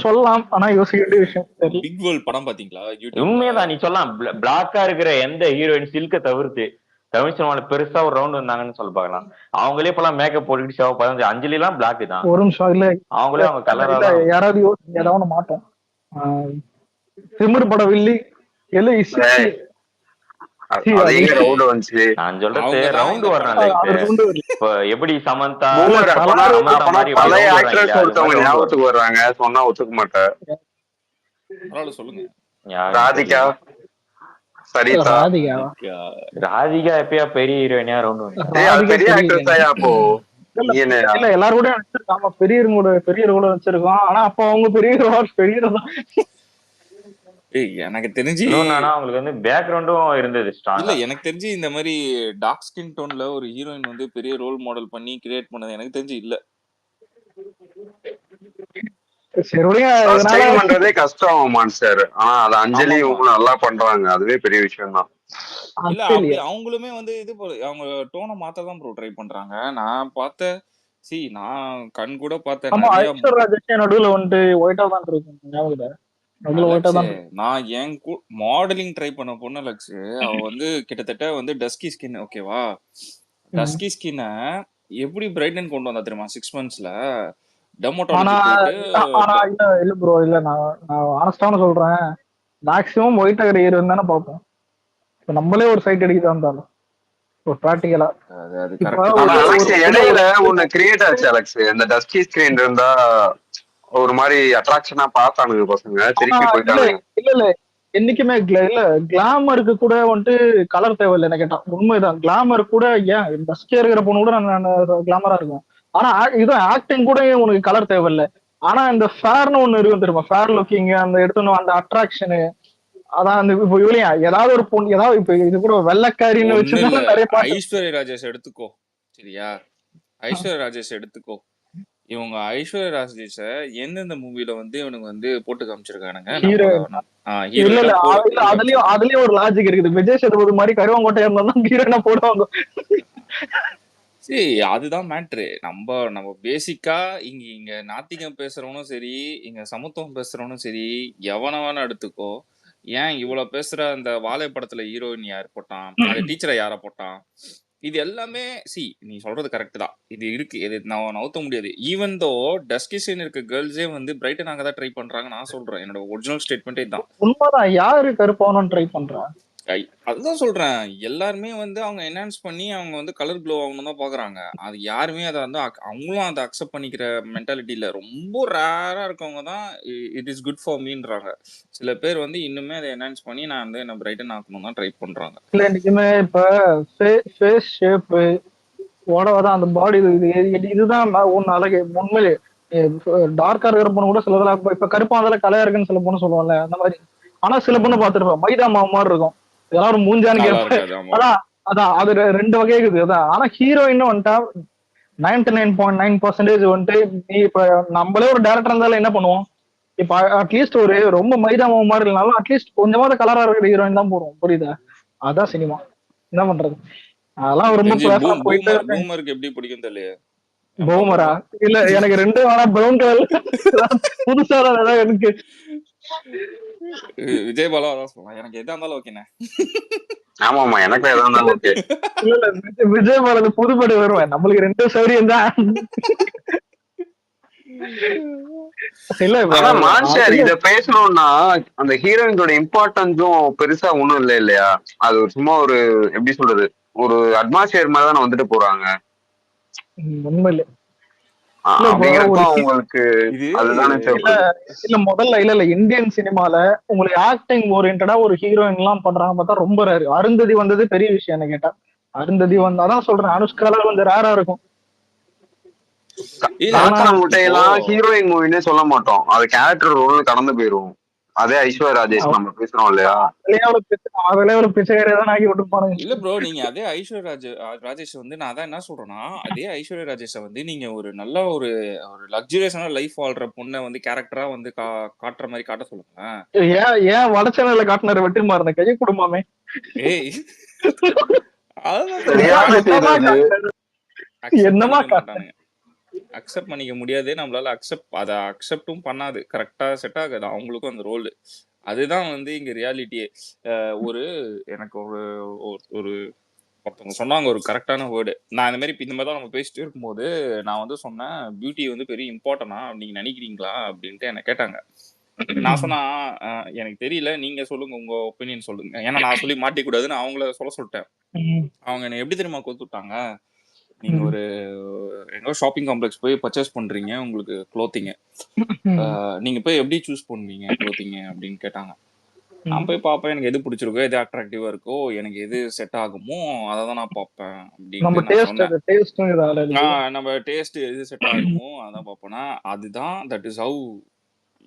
சொல்லலாம், ஆனா யோசிக்க வேண்டிய விஷயம். பிக் வேர்ல்ட் படம் பாத்தீங்களா? உண்மையதான் நீ சொல்லலாம். பிளாக்கா இருக்கிற எந்த ஹீரோயின் சில்க தவிர்த்து தமிழ் சினிமால பெருசா ஒரு ரவுண்ட் வந்தாங்கன்னு சொல்ல பாக்கலாம். அவங்களே இப்பெல்லாம் மேக்கப் போட்டுட்டு ஷோ அஞ்சலி எல்லாம் பிளாக் தான். ஒரு நிமிஷம் இல்ல, அவங்களே அவங்க கலரா யாராவது ஏதாவது மாட்டோம். திமிர் படம் வில்லி நான் சொல்றது ரவுண்ட் வர்றாங்க. எப்படி சமந்தா பழைய ஆக்ட்ரஸ் ஒருத்தவங்க ஞாபகத்துக்கு வர்றாங்க, சொன்னா ஒத்துக்க மாட்டேன். சொல்லுங்க. ராதிகா, சரிதா. ராதிகா எப்பயா பெரிய ஹீரோயினியா ரவுண்ட் பெரிய ஆக்ட்ரஸ் அப்போ இல்ல எல்லாரும் கூட நடிச்சிருக்காங்க, பெரிய ரோல வச்சிருக்கோம். ஆனா அப்ப அவங்க பெரிய எனக்கு தெரிஞ்சு அவங்களுக்கு வந்து பேக்ரவுண்டும் இருந்தது. இல்ல எனக்கு தெரிஞ்சு இந்த மாதிரி டார்க் ஸ்கின் டோன்ல ஒரு ஹீரோயின் வந்து பெரிய ரோல் மாடல் பண்ணி கிரியேட் பண்ணது எனக்கு தெரிஞ்சு இல்ல. பண்றதே கஷ்டம் மான்ஸ்டர். ஆனா அது அஞ்சலி இவங்க நல்லா பண்றாங்க, அதுவே பெரிய விஷயம் தான். இல்ல அப்படி அவங்களுமே வந்து இது அவங்க டோனை மாத்ததான் ப்ரோ ட்ரை பண்றாங்க. நான் பார்த்த நான் கண் கூட பார்த்தேன். நடுவுல வந்துட்டு ஒயிட்டா தான் இருக்கும். நான் என் மாடலிங் ட்ரை பண்ண பொண்ணு லக்ஸ், அவ வந்து கிட்டத்தட்ட வந்து டஸ்கி ஸ்கின். ஓகேவா, டஸ்கி ஸ்கின்ன எப்படி பிரைட்டன் கொண்டு வந்தா தெரியுமா 6 monthsல? இல்ல ப்ரோ, இல்ல நான் ஆனஸ்டான சொல்றேன், மேக்ஸிமம் ஒயிட் ஆகிற ஹீரோயின் தானே பார்ப்போம். நம்மளே ஒரு சைட் அடிக்க வந்தாலும் ஒரு பிராக்டிகலா இடையில ஒண்ணு கிரியேட் ஆச்சு அலெக்ஸ். இந்த டஸ்கி ஸ்கிரீன் இருந்தா ஒரு மாதிரி அட்ராக்ஷனா பார்த்தானுங்க பசங்க, திருப்பி போயிட்டாங்க. இல்ல என்னைக்குமே இல்ல கிளாமருக்கு கூட வந்துட்டு கலர் தேவையில்லை என்ன கேட்டா. உண்மைதான், கிளாமர் கூட ஏன் டஸ்கியா இருக்கிற பொண்ணு கூட நான் கிளாமரா இருக்கும். ஆனா இது ஆக்டிங் கூட உனக்கு கலர் தேவையில்லை. ஆனா இந்த ஃபேர்னு ஒண்ணு இருக்கும் தெரியுமா, ஃபேர் லுக்கிங், அந்த எடுத்துணும் அந்த அட்ராக்ஷனு. அதான் அந்த இப்ப இவளையா ஏதாவது ஒரு பொண்ணு, ஏதாவது இப்ப இது கூட வெள்ளக்காரின்னு வச்சு நிறைய ஐஸ்வர்யா ராஜேஷ் எடுத்துக்கோ, சரியா? ஐஸ்வர்யா ராஜேஷ் எடுத்துக்கோ. இவங்க ஐஸ்வர்யா ராஜேஷ எந்தெந்த மூவில வந்து இவனுங்க வந்து போட்டு காமிச்சிருக்கானுங்க. அதுலயும் ஒரு லாஜிக் இருக்குது. விஜய் சேதுபதி மாதிரி கருவாங்கோட்டையா இருந்தாலும் ஹீரோயினா போடுவாங்க. சரி, அதுதான் மேட்ரு. நம்ம பேசிக்கா இங்க நாத்திகம் பேசுறவனும் சரி, இங்க சமத்துவம் பேசுறவனும் சரி, எவனவன எடுத்துக்கோ. ஏன் இவ்வளவு பேசுற அந்த வாழை படத்துல ஹீரோயின் யார் போட்டான், அந்த டீச்சரை யார போட்டான், இது எல்லாமே நீ சொல்றது கரெக்ட் தான். இது இருக்கு, இது நான் நவுத்த முடியாது. ஈவன் தோ டஸ்கிஷன் இருக்க கேர்ள்ஸே வந்து பிரைட்டன் ஆக தான் ட்ரை பண்றாங்க. நான் சொல்றேன், என்னோட ஒரிஜினல் ஸ்டேட்மெண்டே தான். உண்மைதான், யாரு கருப்பானு ட்ரை பண்றான். அதுதான் சொல்றேன், எல்லாருமே வந்து அவங்க என்ஹான்ஸ் பண்ணி அவங்க வந்து கலர் க்ளோ ஆகணும் தான் பாக்குறாங்க. அது யாருமே அதை வந்து அவங்களும் அதை அக்செப்ட் பண்ணிக்கிற மென்டாலிட்டி இல்ல. ரொம்ப ரேரா இருக்கவங்க தான் இட் இஸ் குட் ஃபார் மீன்றாங்க. சில பேர் வந்து இன்னுமே அதை என்ஹான்ஸ் பண்ணி நான் வந்து என்ன பிரைட்டன் ஆக்கணும் தான் ட்ரை பண்றாங்க. இல்ல இன்னைக்குமே இப்ப ஃபேஸ் ஷேப் உடவதான் அந்த பாடி இதுதான் ஒண்ணு அழகு. உண்மையிலே டார்க்கா இருக்கிற பொண்ணு கூட சில இப்ப கருப்பா இருந்தாலும் கலையா இருக்குன்னு சில பொண்ணு சொல்லுவாங்கல்ல, அந்த மாதிரி. ஆனா சில பொண்ணு பாத்துருப்போம் மைதா மாவு மாதிரி இருக்கும், எல்லாரும் மூஞ்சான்னு கேட்பேன். அதான் அது 2 வகை இருக்குது. அதான் ஆனா ஹீரோயின் வந்துட்டா 99.9% வந்துட்டு நீ இப்ப நம்மளே ஒரு டேரக்டர் இருந்தாலும் என்ன பண்ணுவோம், இப்ப அட்லீஸ்ட் ஒரு ரொம்ப மைதா மாவு மாதிரி இல்லைனாலும் அட்லீஸ்ட் கொஞ்சமாவது கலரா இருக்கிற ஹீரோயின் தான் போடுவோம். புரியுதா? அதான் சினிமா. என்ன பண்றது, அதெல்லாம் ரொம்ப பூமருக்கு எப்படி பிடிக்கும் தெரியல. பூமரா இல்ல எனக்கு 2 ஆனா ப்ரௌன் கலர் புதுசா தான் எனக்கு. விஜய் பாலா அதான் சொல்லலாம், எனக்கு எதா இருந்தாலும் ஓகேண்ணே. ஆமாமா, எனக்கு எதா இருந்தாலும் ஓகே. இல்ல விஜய் பாலா புதுப்படி வருவேன், நம்மளுக்கு 2 சௌரியம் தான். ஆனா மான்ஸ்டர் இத பேசணும்னா அந்த ஹீரோயினோட இம்பார்ட்டன்ஸும் பெருசா ஒண்ணும் இல்ல இல்லையா? அது சும்மா ஒரு எப்படி சொல்றது, ஒரு அட்மாஸ்பியர் மாதிரி தானே வந்துட்டு போறாங்க. உண்மையில இல்ல bro, அப்படிங்கிறப்ப ஒரு அவங்களுக்கு இது அதுதானே இல்ல தேவைப்படுது. இல்ல முதல்ல இல்ல இந்தியன் சினிமால உங்களுக்கு ஆக்டிங் ஓரியன்டா ஒரு ஹீரோயின் எல்லாம் பண்றாங்க பார்த்தா ரொம்ப ரேரு. அருந்ததி வந்தது பெரிய விஷயம் என்ன கேட்டா. அருந்ததி ம், வந்தாதான் சொல்றேன், ம். அனுஷ்கால கொஞ்சம் ரேரா இருக்கும். இல்ல ஆனா காக்கா இப்போ முட்டையெல்லாம் ஹீரோயின் மூவினே சொல்ல மாட்டோம், அது கேரக்டர் ரோல் கடந்து போயிருவோம். அதே ஐஸ்வர்யா ராஜேஷ் நம்ம பேசுறோம் இல்லையா. அதுல எவ்வளவு பிச்சைக்காரே தான் ஆக்கி விட்டுருப்பானுங்க. இல்ல ப்ரோ, நீங்க அதே ராஜேஷ் வந்து நான் அதான் என்ன சொல்றேன்னா, அதே ஐஸ்வர்யா ராஜேஷை வந்து நீங்க ஒரு நல்ல ஒரு ஒரு லக்ஸுரியஸான லைஃப் வாழ்ற பொண்ணை வந்து கேரக்டரா வந்து காட்டுற மாதிரி காட்ட சொல்லுங்களேன். ஏன் ஏன் வடச்சென்னையில காட்டினாரு வெற்றிமாறன கையை குடும்பமே. ஏய், அதுதான் சொல்றேன். சரியான என்னமா சீன் அது. காட்டினாரு, அக்செப்ட் என்னமா பண்ணிக்க காட்டினாரு. மாட்டானுங்க. அக்செப்ட் பண்ணிக்க முடியாது நம்மளால. அதை அக்செப்டும் பண்ணாது. கரெக்டா செட் ஆகாது அவங்களுக்கும் அந்த ரோல். அதுதான் வந்து இங்க ரியாலிட்டியே. ஒரு எனக்கு ஒரு ஒரு ஒருத்தவங்க சொன்னாங்க ஒரு கரெக்டான வேர்டு. நான் இந்த மாதிரி தான் நம்ம பேசிட்டு இருக்கும்போது நான் வந்து சொன்னேன், பியூட்டி வந்து பெரிய இம்பார்ட்டனா நீங்க நினைக்கிறீங்களா அப்படின்ட்டு என்ன கேட்டாங்க. நான் சொன்னா, எனக்கு தெரியல, நீங்க சொல்லுங்க, உங்க ஒப்பீனியன் சொல்லுங்க. ஏன்னா நான் சொல்லி மாட்டிக்கூடாதுன்னு அவங்கள சொல்லிட்டேன். அவங்க என்ன எப்படி தெரியுமா கொடுத்துட்டாங்க, நீங்க ஒரு எங்கோ ஷாப்பிங் காம்ப்ளெக்ஸ் போய் பர்ச்சேஸ் பண்றீங்க, உங்களுக்கு க்ளோத்திங்க, நீங்க போய் எப்படி சூஸ் பண்ணுவீங்க க்ளோத்திங்க அப்படின்னு கேட்டாங்க. நான் போய் பார்ப்பேன், எனக்கு எது பிடிச்சிருக்கோ, எது அட்ராக்டிவா இருக்கோ, எனக்கு எது செட் ஆகுமோ அதை தான் நான் பார்ப்பேன் நம்ம அப்படின்ட்டு நான் சொன்னேன். டேஸ்டும் இதால இருக்கு. நம்ம டேஸ்ட் எது செட் ஆகுமோ அதான் பார்ப்போம்னா, அதுதான் that is how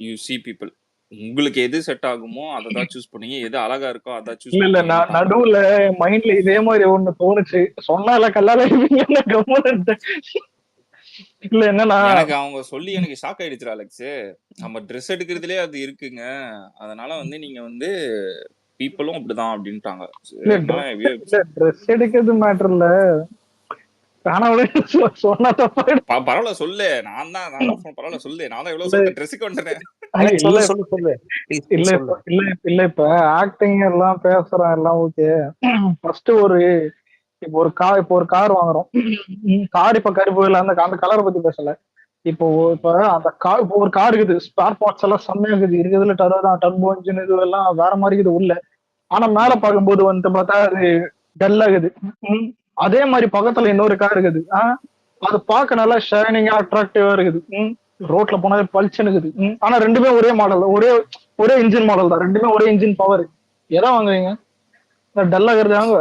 you see people. உங்களுக்கு எது செட் ஆகுமோ அதை தான் சூஸ் பண்ணீங்க, எது அழகா இருக்கோ அதான் சூஸ் இல்ல இல்ல பண்ணீங்கன்னு நான் நடுவுல மைண்ட்ல இதே மாதிரி ஒண்ணு தோணுச்சு, சொன்னால கல்லால இருப்பீங்கன்னு கம்முன்னு. இல்ல என்னன்னா எனக்கு அவங்க சொல்லி எனக்கு ஷாக் ஆயிடுச்சு அலெக்ஸ். நம்ம ட்ரெஸ் எடுக்கிறதுலே அது இருக்குங்க, அதனால வந்து நீங்க வந்து பீப்புளும் அப்படிதான் அப்படின்ட்டாங்க. ட்ரெஸ் எடுக்கிறது மேட்டர் இல்ல, ஆனா சொன்னா தப்பாயிடும். பரவாயில்ல சொல்லு, நான் தான் பரவாயில்ல சொல்லு, நான் தான் எவ்வளவு சொல்லிட்டேன் ட்ரெஸ்ஸுக்கு வந்துட்டேன். இல்ல சொல்லு இல்ல இல்ல இப்ப ஆக்டிங் எல்லாம் பேசுறோம் எல்லாம் ஓகே. ஃபர்ஸ்ட் இப்போ ஒரு கார் வாங்குறோம். கார் இப்ப கருப்பு இல்ல, அந்த கலரை பத்தி பேசல. இப்ப அந்த கார், இப்போ ஒரு கார் இருக்குது, ஸ்பேர் பார்ட்ஸ் எல்லாம் செம்மையா இருக்குது, இருக்கிறதுல டர்போ இன்ஜின் இது எல்லாம் வேற மாதிரி இருக்குது உள்ள. ஆனா மேல பார்க்கும்போது வந்துட்டு பார்த்தா அது டல் ஆகுது. அதே மாதிரி பக்கத்துல இன்னொரு கார் இருக்குது, அது பார்க்க நல்லா ஷைனிங்கா அட்ராக்டிவா இருக்குது. ரோட்ல போனாலே பளிச்சுன்னு இருக்குது. ஆனா ரெண்டுமே ஒரே மாடல், ஒரே இன்ஜின் மாடல் தான், ரெண்டுமே ஒரே இன்ஜின் பவர். எதை வாங்குவீங்க? டல் ஆகுறது வாங்க.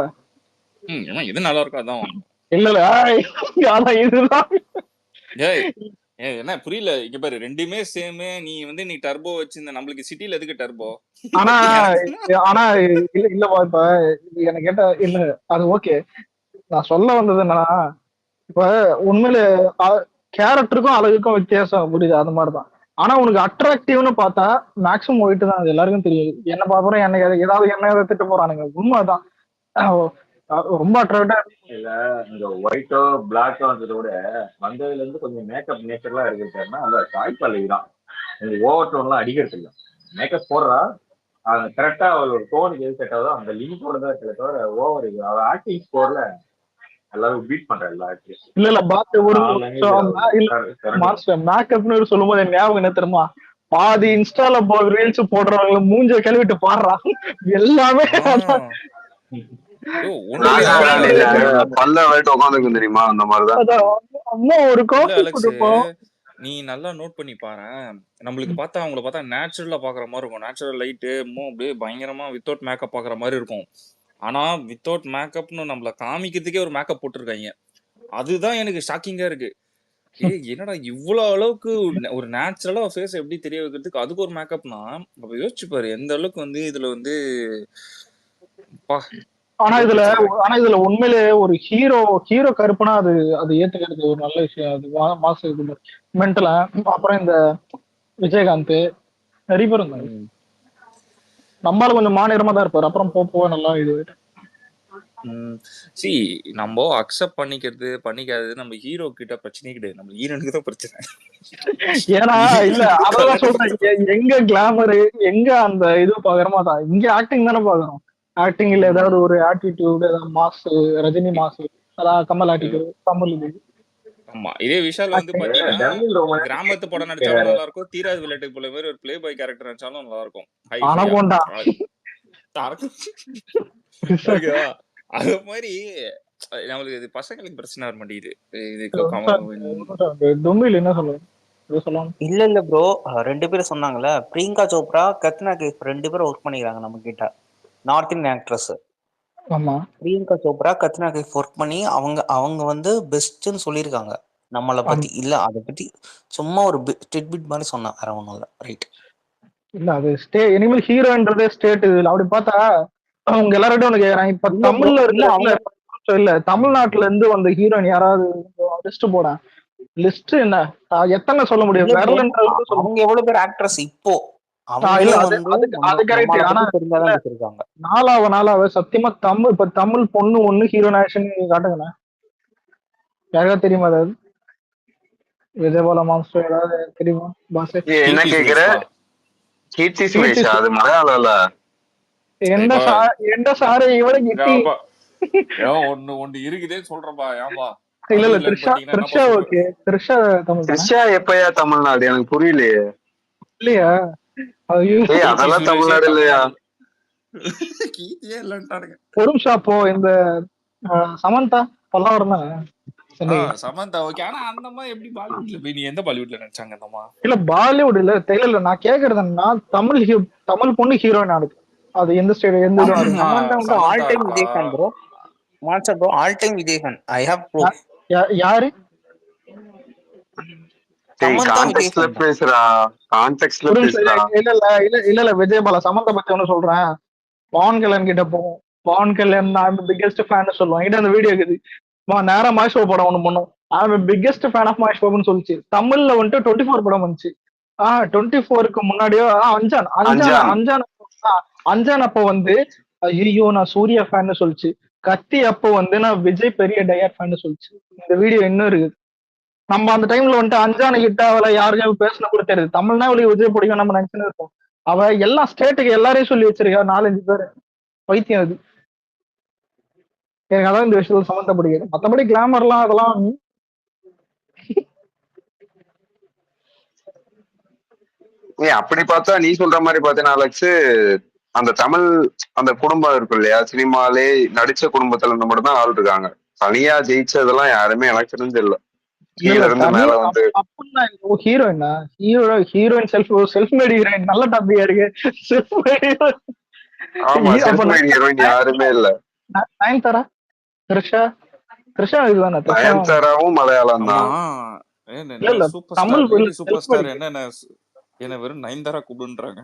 எது நல்லா இருக்கோ அதான் வாங்க. இல்ல அதான் இதுதான். என்ன புரியல, இங்க பாரு, ரெண்டுமே சேம். நீ வந்து நீ டர்போ வச்சிருந்த, நம்மளுக்கு சிட்டில எதுக்கு டர்போ? ஆனா ஆனா இல்லப்பா, இப்ப எனக்கு கேட்டா இல்ல அது ஓகே. நான் சொல்ல வந்தது என்னன்னா, இப்ப உண்மையில கேரக்டருக்கும் அழகுக்கும் வித்தியாசம் புரியுது, அது மாதிரிதான். ஆனா உனக்கு அட்ராக்டிவ்னு பார்த்தா மேக்ஸிமம் ஒயிட் தான், அது எல்லாருக்கும் தெரியுது. என்ன பாக்குறோம், என்ன ஏதாவது என்ன திட்டு போறானுங்க, உண்மைதான். ரொம்ப அட்ராக்டா இல்ல, இந்த ஒயிட்டோ பிளாக்கோன்றத விட வந்ததுல இருந்து கொஞ்சம் மேக்கப் நேச்சர்லாம் இருக்குன்னா அந்த தாய்ப்பாலை தான். ஓவர் டோன் எல்லாம் அடிக்கிறது இல்லை, மேக்கப் போடுறா கரெக்டா ஒரு டோனுக்கு எது செட் ஆகுதோ அந்த லிமிட்டோட தான் இருக்கிறத தவிர ஓவர் இது அவ ஆக்டிங் ஸ்கோர்ல எல்லாரும் பீட் பண்ற எல்லா ஆக்டர்ஸ். இல்ல பாத்து ஒரு மேக்கப்னு சொல்லும்போது என் ஞாபகம் என்ன தெரியுமா, பாதி இன்ஸ்டால ரீல்ஸ் போடுறவங்க மூஞ்ச கழுவிட்டு பாடுறா எல்லாமே. பல்ல வயிட்டு உட்காந்துக்கும் தெரியுமா, அந்த மாதிரிதான். அம்மா ஒரு நீ நல்லா நோட் பண்ணி பாரு, நம்மளுக்கு பார்த்தா அவங்கள பார்த்தா நேச்சுரலா பாக்குற மாதிரி இருக்கும். நேச்சுரல் லைட்டு அப்படியே பயங்கரமா வித்தவுட் மேக்கப் பாக்குற மாதிரி இருக்கும். ஆனா வித்தவுட் மேக்கப்னு நம்மள காமிக்கிறதுக்கே ஒரு மேக்கப் போட்டிருக்காங்க. அதுதான் எனக்கு ஷாக்கிங்கா இருக்கு. என்னடா இவ்வளவு அளவுக்கு ஒரு நேச்சுரலா ஃபேஸ் எப்படி தெரிய வைக்கிறதுக்கு அதுக்கு ஒரு மேக்கப்னா, அப்ப யோசிச்சு பாரு எந்த அளவுக்கு வந்து இதுல வந்து. ஆனா இதுல உண்மையிலே ஒரு ஹீரோ கருப்புனா அது ஏத்துக்கிறது ஒரு நல்ல விஷயம். அது மாசம் இது மென்டலா. அப்புறம் இந்த விஜயகாந்த் நிறைய பேர் இருந்தாங்க. நம்மளால கொஞ்சம் மாநிலமா தான் இருப்பாரு, அப்புறம் போக நல்லா இது. நம்ம அக்செப்ட் பண்ணிக்காதது நம்ம ஹீரோ கிட்ட பிரச்சனையே கிடையாது, நம்ம ஹீரோனுக்கு தான் பிரச்சனை. ஏன்னா இல்ல அதான் சொல்றேன், எங்க கிளாமரு எங்க அந்த இது பாக்குறோமா தான், இங்க ஆக்டிங் தானே பாக்குறோம். ஆக்டிங்ல ஏதாவது ஒரு ஆட்டிடியூட், ஏதாவது மாசு, ரஜினி மாசு, அதாவது கமல் ஆட்டிடியூட், கமல் இது. ஆமா, இதே விஷால் வந்து பாத்தீங்கன்னா கிராமத்து படம் நடிச்சாலும் நல்லா இருக்கும், தீராது விளையாட்டு போல மாதிரி ஒரு பிளே பாய் கேரக்டர் நடிச்சாலும் நல்லா இருக்கும். அது மாதிரி நம்மளுக்கு இது பசங்களுக்கு பிரச்சனை வர மாட்டேங்குது. இது தும்பில் என்ன சொல்லுவாங்க? இல்ல ப்ரோ, 2 பேரும் சொன்னாங்கல்ல, பிரியங்கா சோப்ரா, கத்ரினா கைஃப் 2 பேரும் ஒர்க் பண்ணிக்கிறாங்க நம்ம கிட்ட. North Indian actress. ஆமா, பிரியங்கா சோப்ரா, கத்ரினா கைஃப் ஒர்க் பண்ணி அவங்க வந்து பெஸ்ட்னு சொல்லியிருக்காங்க நம்மளை பத்தி. இல்ல அதை பத்தி சும்மா ஒரு டிட்பிட் மாதிரி சொன்னேன், வேற ஒண்ணும் இல்ல. ரைட். இல்ல அது இனிமேல் ஹீரோன்றதே ஸ்டேட் இதுல அப்படி பார்த்தா அவங்க எல்லார்ட்டும் ஒண்ணு கேக்குறாங்க. இப்ப இல்ல bro, தமிழ்ல இல்ல இருக்கிற அவங்க இல்ல தமிழ்நாட்டுல இருந்து வந்த ஹீரோயின் யாராவது லிஸ்ட் போட லிஸ்ட் என்ன எத்தனை சொல்ல முடியும்? இல்ல bro, விரல்ன்றது சொல்ல அவங்க எவ்வளவு பேர் ஆக்ட்ரஸ் இப்போ இல்ல அவங்களே அது வந்து அது கரெக்ட். நம்மளை ஆனா பத்தி தெரிஞ்சாதான் வச்சிருக்காங்க. நாளாவ சத்தியமா தமிழ் பொண்ணு ஒண்ணு ஹீரோயின் ஆக்ஷன் காட்டுங்கண்ணா. யாருக்காவது தெரியுமா? அதாவது விஜய் போல மாஸ்டர் ஏதாவது தெரியுமா பாஸ்? என்ன கேக்குற? கீர்த்தி சுரேஷா? அது மலையாளம் இல்ல. எந்த சாரை இவனை கிட்டி ஒண்ணு இருக்குதே சொல்றப்பா. ஏன்பா இல்ல த்ரிஷா ஓகே. த்ரிஷா தமிழ். த்ரிஷா எப்பயா தமிழ்நாடு? எனக்கு புரியலையே. இல்லையா? அதெல்லாம் தமிழ்நாடு இல்லையா? கீர்த்தியே இல்லன்ட்டானுங்க. ஒரு நிமிஷம். அப்போ இந்த சமந்தா பல்லாவரம் தானே? சமந்தா ஓகே. ஆனா அந்த மாதிரி எப்படி பாலிவுட்ல போய் நீ எந்த பாலிவுட்ல நினைச்சாங்க அந்தமா? இல்ல பாலிவுட் இல்ல தெரியல. நான் கேக்குறதுன்னா தமிழ் பொண்ணு ஹீரோயின் ஆடுது. அது எந்த ஸ்டேட் எந்த சமந்தா வந்து all time Vijay fan bro. மான்சர் bro all time Vijay fan. I have proof. யாரு? கான்டெக்ஸ்ட்ல பேசுறா. கான்டெக்ஸ்ட்ல பேசுறா. இல்ல விஜய் பாலா சமந்தா பத்தி ஒண்ணு சொல்றேன். பவன் கல்யாண் கிட்ட போவோம். பவன் கல்யாண் நான் பிக்கெஸ்ட் ஃபேன் சொல்லுவான். கிட்ட அந்த வீடியோ இருக்குது. நேரா மகேஷ் பாபு படம் ஒண்ணு பண்ணும். பிக்கெஸ்ட் ஃபேன் ஆஃப் மகேஷ் பாபுன்னு சொல்லிச்சு. தமிழ்ல வந்துட்டு 24 படம் வந்துச்சு. 24க்கு முன்னாடியோ அஞ்சான் அப்போ வந்து ஐயோ நான் சூர்யா ஃபேன் சொல்லிச்சு. கத்தி அப்போ வந்து நான் விஜய் பெரிய டயர் ஃபேன் சொல்லிச்சு. இந்த வீடியோ இன்னும் இருக்குது. நம்ம அந்த டைம்ல வந்துட்டு அஞ்சான கிட்ட அவளை யாருக்கும் பேசின கூட தெரியுது. தமிழ்னா அவளுக்கு விஜய் பிடிக்கும் நம்ம நினைச்சுன்னு இருக்கோம். அவ எல்லா ஸ்டேட்டுக்கு எல்லாரையும் சொல்லி வச்சிருக்கா. 4-5 பேரு பைத்தியம். அது எனக்கு அதான் இந்த விஷயத்துல சம்மந்த பிடிக்குது. மத்தபடி கிளாமர்லாம் அதெல்லாம் அப்படி பார்த்தா நீ சொல்ற மாதிரி பார்த்தீங்கன்னா அலெக்ஸ், அந்த தமிழ் அந்த குடும்பம் இருக்கும் இல்லையா, சினிமாலே நடிச்ச குடும்பத்துல இருந்து மட்டும் தான் ஆள் இருக்காங்க. தனியா ஜெயிச்சதெல்லாம் யாருமே எனக்கு தெரிஞ்சு இல்ல. கீழ இருந்து மேல வந்து ஹீரோயின் செல்ஃப் மேட் ஹீரோயின் நல்ல டாபியா இருக்கு. ஆமா, செல்ஃப் மேட் ஹீரோயின் யாருமே இல்ல. நயன்தாரா, த்ரிஷா இதுதானே? நயன்தாராவும் மலையாளம் தான். தமிழ் சூப்பர் ஸ்டார் என்ன வெறும் நயன்தாரா கூப்பிடுன்றாங்க.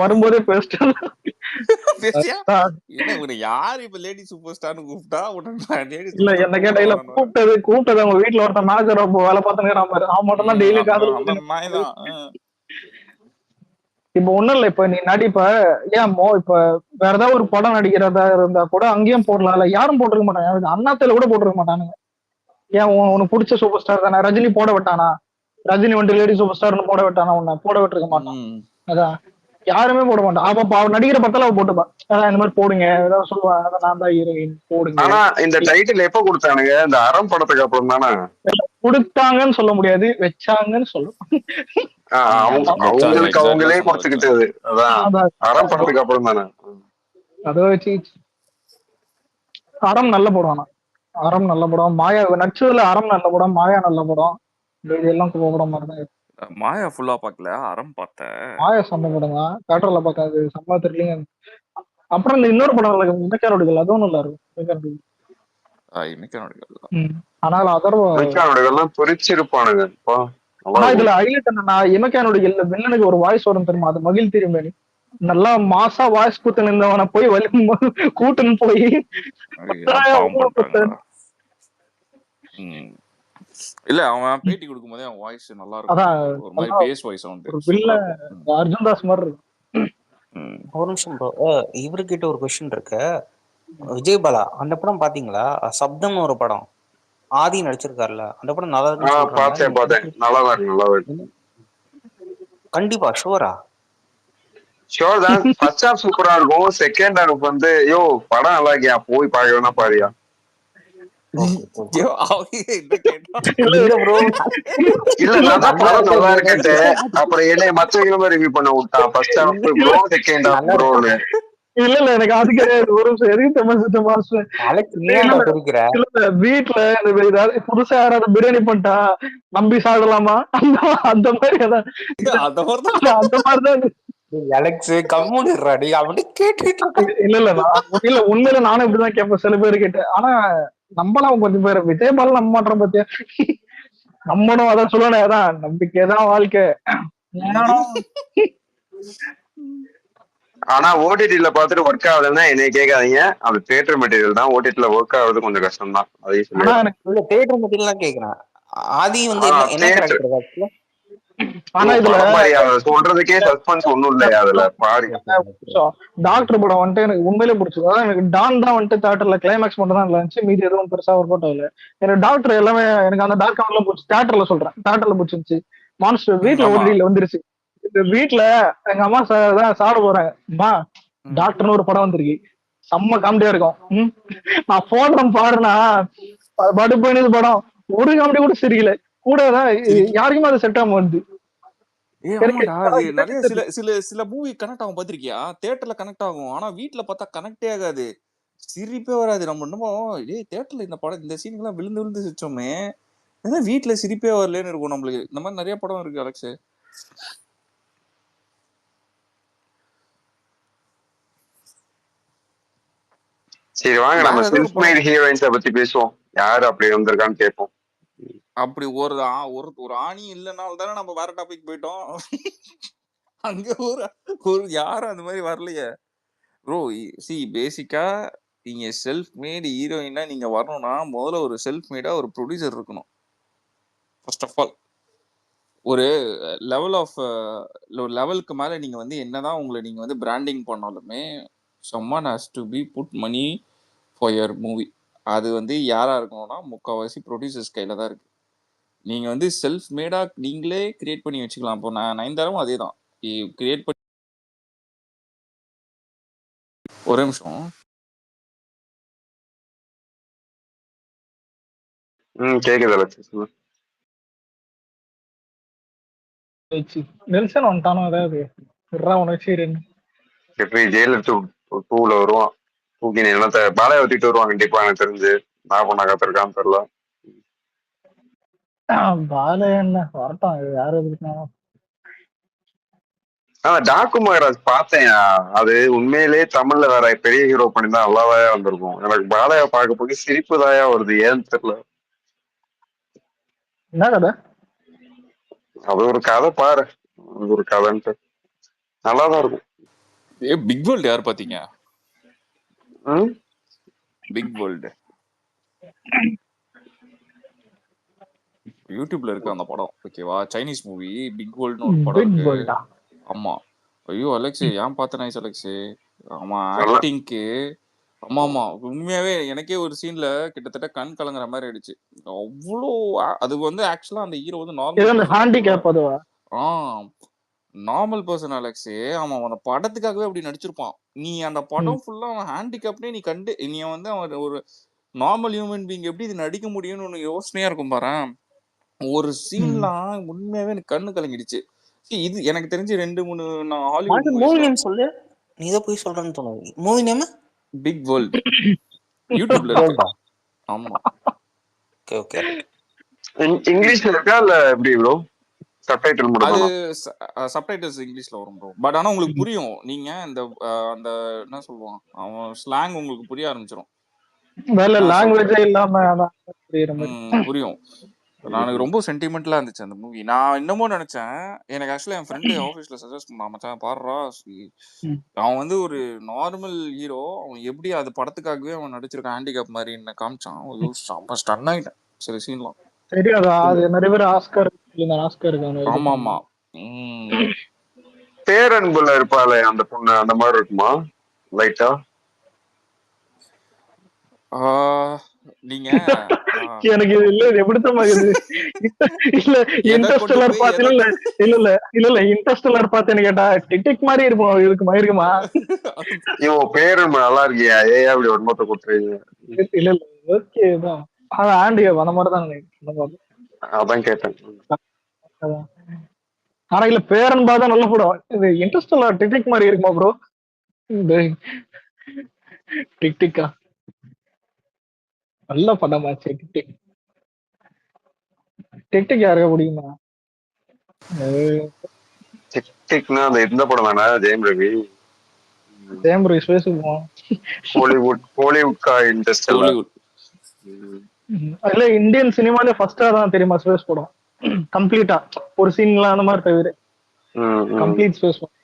வரும்போதே பேசிட்டேன். யாரு இப்ப லேடி சூப்பர் ஸ்டார்னு கூப்பிட்டா இல்ல என்ன கேட்ட இல்ல கூப்பிட்டது அவங்க வீட்டுல ஒருத்தன் மேஜர் வேலை பார்த்துன்னு அவன் மட்டும் தான் டெய்லி காதல். இப்ப ஒண்ணும் இல்ல. இப்ப நீ நடிப்ப ஏமோ இப்ப வேற ஏதாவது ஒரு படம் நடிக்கிறதா இருந்தா கூட அங்கேயும் போடலாம். இல்ல யாரும் போட்டிருக்க மாட்டாங்க. அண்ணாத்தையில கூட போட்டிருக்க மாட்டானுங்க. ஏன் உனக்கு பிடிச்ச சூப்பர் ஸ்டார் தானே? ரஜினி போட விட்டானா? ரஜினி வந்துட்டு லேடி சூப்பர் ஸ்டார்னு போட விட்டானா? உன்ன போட விட்டுருக்க மாட்டான். அதான் யாருமே போட மாட்டான். அவ நடிக்கிற பத்தால அவ போட்டுப்பா. அதான் இந்த மாதிரி போடுங்க ஏதாவது சொல்லுவான். அதான் நான் தான் ஹீரோயின் போடுங்க. ஆனா இந்த டைட்டில் எப்ப கொடுத்தானுங்க? இந்த அறம் படத்துக்கு அப்புறம் தானே கொடுத்தாங்கன்னு சொல்ல முடியாது, வச்சாங்கன்னு சொல்லுவோம். அவங்களுக்கு அவங்களே கொடுத்துக்கிட்டது. அதான் அறம் படத்துக்கு அப்புறம் தானே. அதை வச்சு அறம் நல்ல படம். அறம் நல்ல படம். மாயா நடிச்சதுல அறம் நல்ல படம், மாயா நல்ல படம். இதெல்லாம் படம் மாதிரிதான். மாயா ஃபுல்லா பாக்கல, அறம் பார்த்தேன். மாயா செம்ம படம் தான். தேட்டர்ல பார்க்காது செம்ம தெரியலீங்க. அப்புறம் இந்த இன்னொரு படம் இமைக்கானோடிகள், அதுவும் நல்லா இருக்கும். ஆனால் அதர்வெல்லாம் பொறிச்சிருப்பானுங்க. ஆனா இதுல ஹைலைட் என்னன்னா, இமைக்கானோடிகள்ல வில்லனுக்கு ஒரு வாய்ஸ் வரும் தெரியுமா? அது மகிழ் திரும்பி நல்லா மாசா வாய்ஸ் குத்துன்னு இருந்தவனை போய் கூட்டுன்னு போய் இல்ல அவன் பேட்டி கொடுக்கும் போதே அவன் வாய்ஸ் நல்லா இருக்கும். ஒரு மாதிரி பேஸ் வாய்ஸ் அர்ஜுன் தாஸ் மாதிரி இருக்கும். ஒரு நிமிஷம் ப்ரோ, இவர்கிட்ட ஒரு கொஸ்டின் இருக்கு. விஜய் பாலா அந்த படம் பாத்தீங்களா? சப்தம்னு ஒரு படம் ஆதி நடிச்சிருக்காருல்ல, அந்த படம் நல்லா இருக்கு. கண்டிப்பா ஷூரா? ஷோர் தான். ஃபர்ஸ்ட் ஹாஃப் சூப்பரா இருக்கும். செகண்ட் ஹாஃப் வந்து யோ படம் நல்லா இருக்கியா, போய் பாக்கணும்னா பாரியா. நல்லா இருக்கட்டு அப்புறம் என்ன மற்றவங்களும் ரிவ்யூ பண்ண விட்டான். First half bro, second half ப்ரோன்னு. இல்ல இல்ல எனக்கு அது கிடையாது. ஒரு நிமிஷம் எதுக்கு தெமசிட்ட மாஸ்டர் அலெக்ஸ் நீ ஏன்டா துடிக்கிற? வீட்டுல இந்த ஏதாவது புதுசா யாராவது பிரியாணி பண்ணிட்டா நம்பி சாப்பிடலாமா அந்த அந்த மாதிரி அந்த மாதிரிதான் அந்த மாதிரிதான் அலெக்ஸ் கம்முன்னு இருடா நீ அப்படி கேட்டுட்டு இருக்க. இல்ல இல்ல இல்ல உண்மையில நானும் இப்படிதான் கேட்பேன் சில பேர் கேட்டேன். ஆனா நம்பலாம் கொஞ்சம் பேர் விஜய் பால நம்ப மாட்டோம் பத்தியா நம்பணும் அதான் சொல்லணும் அதான் நம்பிக்கைதான் வாழ்க்கை. ஆனா ஓடிடில பாத்துட்டு ஒர்க் ஆகுதுன்னா என்னைய கேட்காதீங்க. அது தியேட்டர் மெட்டீரியல் தான். ஓடிடில ஒர்க் ஆகுறது கொஞ்சம் கஷ்டம் தான். அதையும் ஆனா சொல்லி எனக்கு இல்ல தேட்டர் மெட்டீரியல் கேக்குறேன். ஆதி வந்து ஆனா என்ன theatre- கேரக்டர்? ஆனா இதுல படம் மாதிரி அதை சொல்றதுக்கே சஸ்பென்ஸ் ஒண்ணும் இல்லையா அதுல பாருங்க. டாக்டர் படம் வந்துட்டு எனக்கு உண்மையிலே பிடிச்சது. அதான் எனக்கு டான் தான் வந்துட்டு தியேட்டர்ல கிளைமேக்ஸ் மட்டும் தான் நல்லா இருந்துச்சு. மீதி எதுவும் பெருசா ஒர்க் அவுட் ஆகல. எனக்கு டாக்டர் எல்லாமே எனக்கு அந்த டாக்டர் எல்லாம் பிடிச்சி தியேட்டர்ல சொல்றேன். தியேட்டர்ல பிடிச்சிருந்துச்சு. மான்ஸ்டர் வீட்டுல ஆமா ஓடிடில வந்துருச்சு. இந்த வீட்டுல எங்க அம்மா தான் சாப்பிட போறாங்க. அம்மா டாக்டர்னு ஒரு படம் வந்திருக்கு, செம்ம காமெடியா இருக்கும். நான் போடுறேன் பாருனா படுப்பது படம் ஒரு காமெடி கூட சிரிக்கல. கூட யாருக்குமே அது செட் ஆக மாட்டுது. ஆமாடா. அது நிறைய சில சில சில மூவி கனெக்ட் ஆகும் பாத்திருக்கியா? தியேட்டர்ல கனெக்ட் ஆகும், ஆனா வீட்டுல பார்த்தா கனெக்டே ஆகாது, சிரிப்பே வராது. நம்ம என்னமோ ஏய் தியேட்டர்ல இந்த படம் இந்த சீனுக்கு எல்லாம் விழுந்து விழுந்து சிரிச்சோமே, ஏன்னா வீட்டுல சிரிப்பே வரலன்னு இருக்கும் நம்மளுக்கு. இந்த மாதிரி நிறைய படம் இருக்கு அலெக்ஸ். சரி வாங்க நம்ம செல்ஃப் மேட் ஹீரோயின்ஸை பத்தி பேசுவோம். யாரு அப்படி வந்திருக்கான்னு கேட்போம். அப்படி ஒரு ஒரு ஆணி இல்லைனால தானே நம்ம வேற டாபிக் போயிட்டோம். அங்க ஒரு யாரும் அந்த மாதிரி வரலையே ப்ரோ. சி பேசிக்கா நீங்க செல்ஃப் மேட் ஹீரோயினா நீங்க வரணும்னா முதல்ல ஒரு செல்ஃப் மேடா ஒரு ப்ரொடியூசர் இருக்கணும். ஃபர்ஸ்ட் ஆஃப் ஆல் ஒரு லெவலுக்கு மேல நீங்க வந்து என்னதான் உங்களை நீங்க வந்து பிராண்டிங் பண்ணாலுமே someone has to be put money for your movie. அது வந்து யாரா இருக்கணும்னா முக்கால்வாசி ப்ரொடியூசர்ஸ் கையில தான் இருக்கு. நீங்க வந்து செல்ஃப் மேடா நீங்களே கிரியேட் பண்ணி வச்சுக்கலாம். இப்போ நயன்தாராவும் அதே தான் கிரியேட் பண்ணி. ஒரு நிமிஷம். கேக்குது அலெக்ஸ். நெல்சன் வந்துட்டானோ ஏதாவது உனக்கு எப்படி ஜெயிலர் 2ல வருவான் தூக்கி நிலத்தை பாலையை ஊத்திட்டு வருவான் கண்டிப்பா. எனக்கு தெரிஞ்சு நான் பண்ண காத்திருக்கான்னு தெரியல. பால என்ன வரட்டும் யாரு எதுக்குனாலும். டாக்கு மகராஜ் பார்த்தேன். அது உண்மையிலேயே தமிழ்ல வேற பெரிய ஹீரோ பண்ணிதான் நல்லாதாயா வந்திருக்கும். எனக்கு பாலையா பார்க்க போய் சிரிப்பு தாயா வருது, ஏன்னு தெரியல. என்ன கதை? அது ஒரு கதை பாரு, அது ஒரு கதைன்ட்டு நல்லாதான் இருக்கும். பிக் வேர்ல்டு யார் பாத்தீங்க? பிக் வேர்ல்டு யூடியூப்ல இருக்கு அந்த படம், ஓகேவா? சைனீஸ் மூவி பிக் வேர்ல்டுன்னு ஒரு படம் இருக்கு. ஆமா. ஐயோ அலெக்ஸ் ஏன் பார்த்த நைஸ் அலெக்ஸ். ஆமா ஆக்டிங்க்கு. ஆமா ஆமா உண்மையாவே எனக்கே ஒரு சீன்ல கிட்டத்தட்ட கண் கலங்குற மாதிரி ஆயிடுச்சு. அவ்வளோ அது வந்து ஆக்சுவலா அந்த ஹீரோ வந்து நார்மல் பர்சன் அலெக்ஸ். அவன் அந்த படத்துக்காகவே அப்படி நடிச்சிருப்பான். நீ அந்த படம் ஃபுல்லா அவன் ஹேண்டிகேப்னே நீ வந்து அவன் ஒரு நார்மல் ஹியூமன் பீயிங் எப்படி இது நடிக்க முடியும்னு ஒன்று யோசனையா இருக்கும் பாரு. ஒரு சீன்லாம் உண்மையாவே எனக்கு கண்ணு கலங்கிடுச்சு. இது எனக்கு தெரிஞ்சு 2-3 நான் ஹாலிவுட் மூவி நேம் சொல்லு. நீ இத போய் சொல்றேன்னு தோணுது. மூவி நேம் பிக் வேர்ல்ட் யூடியூப்ல இருக்கு. ஆமா ஓகே ஓகே. இங்கிலீஷ்ல இருக்கா இல்ல எப்படி ப்ரோ? சப்டைட்டில் மட்டும். அது சப்டைட்டில்ஸ் இங்கிலீஷ்ல வரும் ப்ரோ. பட் ஆனா உங்களுக்கு புரியும். நீங்க அந்த அந்த என்ன சொல்லுவான் அவன் ஸ்லாங் உங்களுக்கு புரிய ஆரம்பிச்சிடும். லாங்குவேஜே இல்லாம புரியும். எனக்கு ரொம்ப சென்டிமெண்டலா இருந்துச்சு அந்த மூவி. நான் இன்னமும் நினைச்சேன், எனக்கு ஆக்சுவலா என் ஃப்ரெண்டு ஆஃபீஸ்ல சஜஸ்ட் பண்ணான், மச்சான் பாடுறா அவன் வந்து ஒரு நார்மல் ஹீரோ, அவன் எப்படி அது படத்துக்காகவே அவன் நடிச்சிருக்கான் ஹேண்டிகேப் மாதிரி என்ன காமிச்சான். ஸ்டன் ஆயிட்டேன் சில சீன்லாம். நிறைய பேர் ஆஸ்கர் ஆமா ஆமா. பேரன்புல இருப்பாளே அந்த பொண்ணு அந்த மாதிரி இருக்குமா லைட்டா? நீங்க எனக்கு இல்ல எப்படி தமாகுது. இல்ல இன்டர்ஸ்டெல்லர் பாத்தீங்க இல்ல இன்டர்ஸ்டெல்லர் பார்த்தேன்னு கேட்டா டிக் மாதிரி இருக்கும். இதுக்கு இருக்குமா? ஐயோ பேரன்பு நல்லா இருக்கியா? ஏன் அப்படி ஒரு மொத்த கொடுத்துறீங்க? இல்ல இல்ல ஓகேதான். ஆண்டிகேப் அந்த மாதிரி தான் அதான் கேட்டேன். ஆனா இல்ல பேரன்பா தான் நல்ல படம். இது இன்ட்ரெஸ்டெல்லர் டிக் மாதிரி இருக்குமா ப்ரோ? டேய், டிக் டிக்கா நல்ல படமாச்சு. டிக் டிக் டிக் டிக் யாருக்கா பிடிக்குமா? டிக் டிக்னா அந்த இந்த படம் தானே ஜெயம் ரவி? சேம்பர் பேசுவோம். ஹாலிவுட் கா இன்ட்ரெஸ்ட் இல்ல. கோலிவுட் அதுல இந்தியன் சினிமாலே ஃபர்ஸ்டா தான் தெரியுமா ஸ்பேஸ் படம் கம்ப்ளீட்டா ஒரு சீன்லாம் அந்த மாதிரி தவிர கம்ப்ளீட் ஸ்பேஸ் படம்.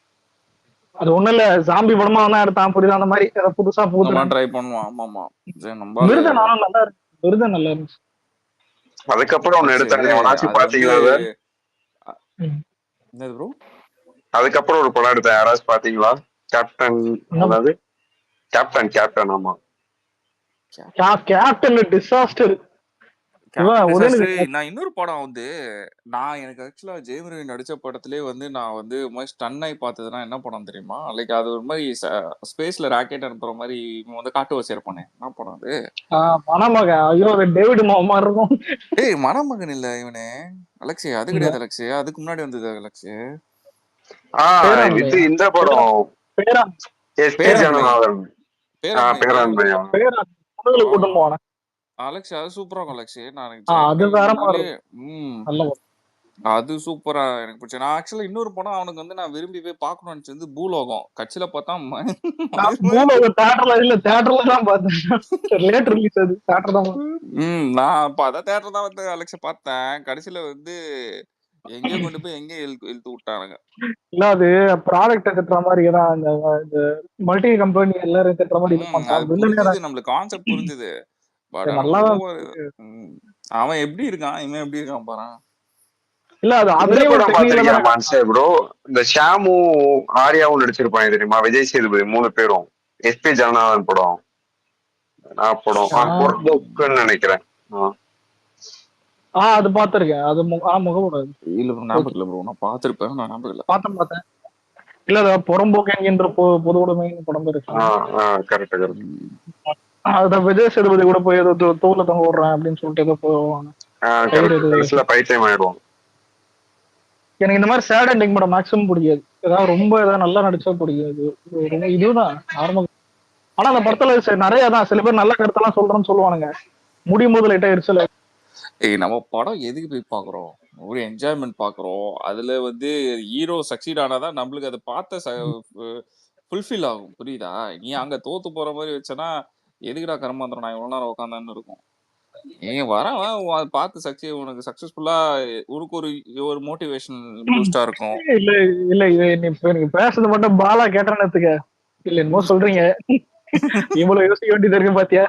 அது ஒண்ணும் இல்ல, ஜாம்பி படமா தான் எடுத்தான் புரியுது, அந்த மாதிரி ஏதாவது புதுசா நம்ம போகுது. ட்ரை பண்ணுவோம். ஆமா ஆமா சரி, நம்பால மிருதன் ஆனா நல்லா இருக்கு, மிருதன் நல்லா இருந்துச்சு. அதுக்கப்புறம் ஒன்னு அலெக்ஸ் எடுத்தாங்க, எவனாச்சும் அது வந்து பாத்தீங்களா அதை? என்னது ப்ரோ? அதுக்கப்புறம் ஒரு படம் எடுத்தேன், யாராச்சும் பாத்தீங்களா? கேப்டன், அதாவது கேப்டன் ஆமா. Captain disaster. நான் இன்னொரு படம் வந்து எனக்கு ஆக்சுவலா ஜெயம் ரவி நடிச்ச படத்திலே வந்து நான் வந்து ஸ்டன் ஆகி பார்த்ததுன்னா என்ன படம் தெரியுமா? லைக் அது ஒரு மாதிரி ஸ்பேஸ்ல ராக்கெட் அனுப்புற மாதிரி வந்து காட்டு வச்சு இருப்பானே, என்ன படம் அது? மணமகன். ஐயோ, டேவிட் மாமா இருக்கும். ஏய், மணமகன் இல்ல இவனே அலெக்ஸ், அது கிடையாது அலெக்ஸ், அதுக்கு முன்னாடி வந்தது அலெக்ஸ். இது இந்த படம் கூட்டம் போன அலெக்ஸ், அது சூப்பரா இருக்கும் அலெக்ஸ். அது வேற மாதிரி அது சூப்பரா எனக்கு பிடிச்ச. நான் ஆக்சுவலா இன்னொரு படம் அவனுக்கு வந்து நான் விரும்பி போய் பார்க்கணும்னு நினைச்சது பூலோகம். கட்சியில பார்த்தா தியேட்டர்ல இல்ல, தியேட்டர்ல தான் பார்த்தேன். லேட் ரிலீஸ் அது, தியேட்டர் தான். நான் அப்ப அதான் தியேட்டர் தான் வந்து அலெக்ஸ பார்த்தேன். கடைசியில வந்து எங்கேயோ கொண்டு போய் எங்கேயோ இழுத்து விட்டானுங்க. இல்ல அது ப்ராடக்ட் திட்டுற மாதிரி தான், இந்த மல்டி கம்பெனி எல்லாரும் திட்டுற மாதிரி இது பண்றாங்க. நம்மளுக்கு கான்செப்ட் புரிஞ்சுது. நல்லா அவன் எப்படி இருக்கான், இவன் எப்படி இருக்கான் பாரு. இல்ல அது அதுலயே படம் பாத்திருக்கியா மான்சே ப்ரோ? இந்த ஷாமு ஆர்யாவும் நடிச்சிருப்பாங்க தெரியுமா, விஜய் சேதுபதி 3 பேரும். எஸ்பி ஜனநாதன் படம், பொறுப்புக்குன்னு நினைக்கிறேன். அது பாத்திருக்கேன். அது முகப்படாது இல்ல ஞாபகம் இல்ல ப்ரோ, நான் பாத்திருப்பேன், நான் ஞாபகம் இல்ல. பார்த்தேன். இல்ல அது புறம்போக்கு என்கின்ற பொது உடைமை படம் இருக்கு. கரெக்ட். அத விஜய் சேதுபதி கூட போய் ஏதோ தோல்ல தொங்க விடுறேன் அப்படின்னு சொல்லிட்டு ஏதோ போவாங்க. பைத்தியம் ஆயிடுவாங்க. எனக்கு இந்த மாதிரி சேட் எண்டிங் படம் மேக்ஸிமம் பிடிக்காது. ஏதாவது ரொம்ப ஏதாவது நல்லா நடிச்சா பிடிக்காது. இதுதான் நார்மல். ஆனா அந்த படத்துல நிறைய தான் சில பேர் நல்ல கருத்தெல்லாம் சொல்றேன்னு சொல்லுவானுங்க, முடியும் போது லைட்டா எரிச்சல. நம்ம படம் எதுக்கு போய் பாக்குறோம்? ஒரு என்ஜாய்மெண்ட் பாக்குறோம். அதுல வந்து ஹீரோ சக்சீட் ஆனாதான் நம்மளுக்கு அதை பார்த்த ஃபுல்ஃபில் ஆகும், புரியுதா? நீ அங்க தோத்து போற மாதிரி வச்சனா எதுக்குடா கர்மாந்திரம், நான் இவ்வளவு நேரம் உட்காந்தான்னு இருக்கும். நீங்க வரவன் பார்த்து உனக்கு சக்சஸ்ஃபுல்லா உனக்கு ஒரு மோட்டிவேஷன் பூஸ்டா இருக்கும். இல்ல நீங்க பேசுறது மட்டும் பாலா கேட்டேன்னு இல்ல என்னமோ சொல்றீங்க, இவ்வளவு யோசிக்க வேண்டியது இருக்கு பாத்தியா?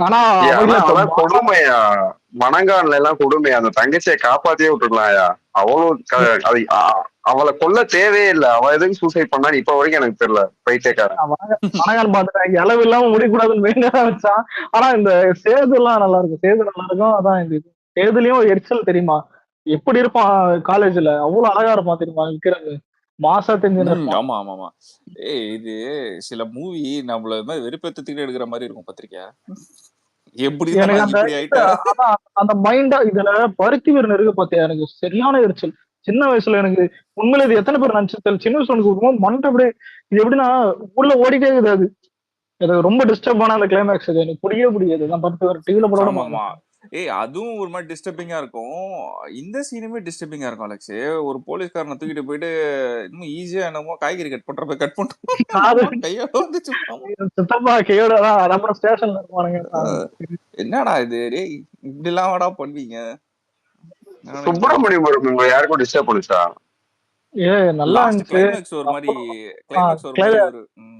ஆனா கொடுமையா, மணங்கான்ல எல்லாம் கொடுமையா, அந்த தங்கச்சியை காப்பாத்தியே விட்டுடலாம்யா. அவளும் அவளை கொல்ல தேவையே இல்லை, அவ எதுக்கு சூசைட் பண்ணா இப்ப வரைக்கும் எனக்கு தெரியல. பைத்தியக்காரன். மணங்கான் பாத்துட்டேன், இளவு இல்லாம முடிக்கூடாதுன்னு வேண்டாம் வச்சான். ஆனா இந்த சேது எல்லாம் நல்லா இருக்கும், சேது நல்லா இருக்கும். அதான் இந்த சேதுலயும் எரிச்சல் தெரியுமா, எப்படி இருப்பான் காலேஜ்ல, அவ்வளவு அழகா இருப்பான் தெரியுமா, விக்கிறது மாசா தெரிஞ்சு. ஆமா ஆமா ஆமா. இது சில மூவி நம்மள மாதிரி வெறுப்பேத்துக்கிட்டே எடுக்கிற மாதிரி இருக்கும், பத்திரிக்கை. எப்படி அந்த மைண்டா இதுல பருத்தி வீரன் இருக்கு பாத்தியா, எனக்கு சரியான எரிச்சல். சின்ன வயசுல எனக்கு உண்மையில இது எத்தனை பேர் நினைச்சு, சின்ன வயசுல எனக்கு மண்டை அப்படியே இது எப்படின்னா உள்ள ஓடிட்டே இருக்குது. அது ரொம்ப டிஸ்டர்ப் ஆன அந்த கிளைமேக்ஸ், எனக்கு புரியவே நான் பருத்தி வீரன் டிவில போட. அதுவும் ஒரு மாதிரி டிஸ்டர்பிங்கா இருக்கும். இந்த சீனுமே டிஸ்டர்பிங்கா இருக்கும் அலெக்ஸ். ஒரு போலீஸ்காரனை தூக்கிட்டு போயிட்டு இன்னும் ஈஸியா என்னமோ காய்கறி கட் பண்றப்ப கட் பண்ணிட்டு கையோட வந்துச்சு. என்னடா இது, இப்படி எல்லாம் வாடா பண்ணுவீங்க? சுப்பிரமணியம் யாருக்கும் டிஸ்டர்ப் பண்ணுச்சா? நல்லா இருந்துச்சு. ஒரு மாதிரி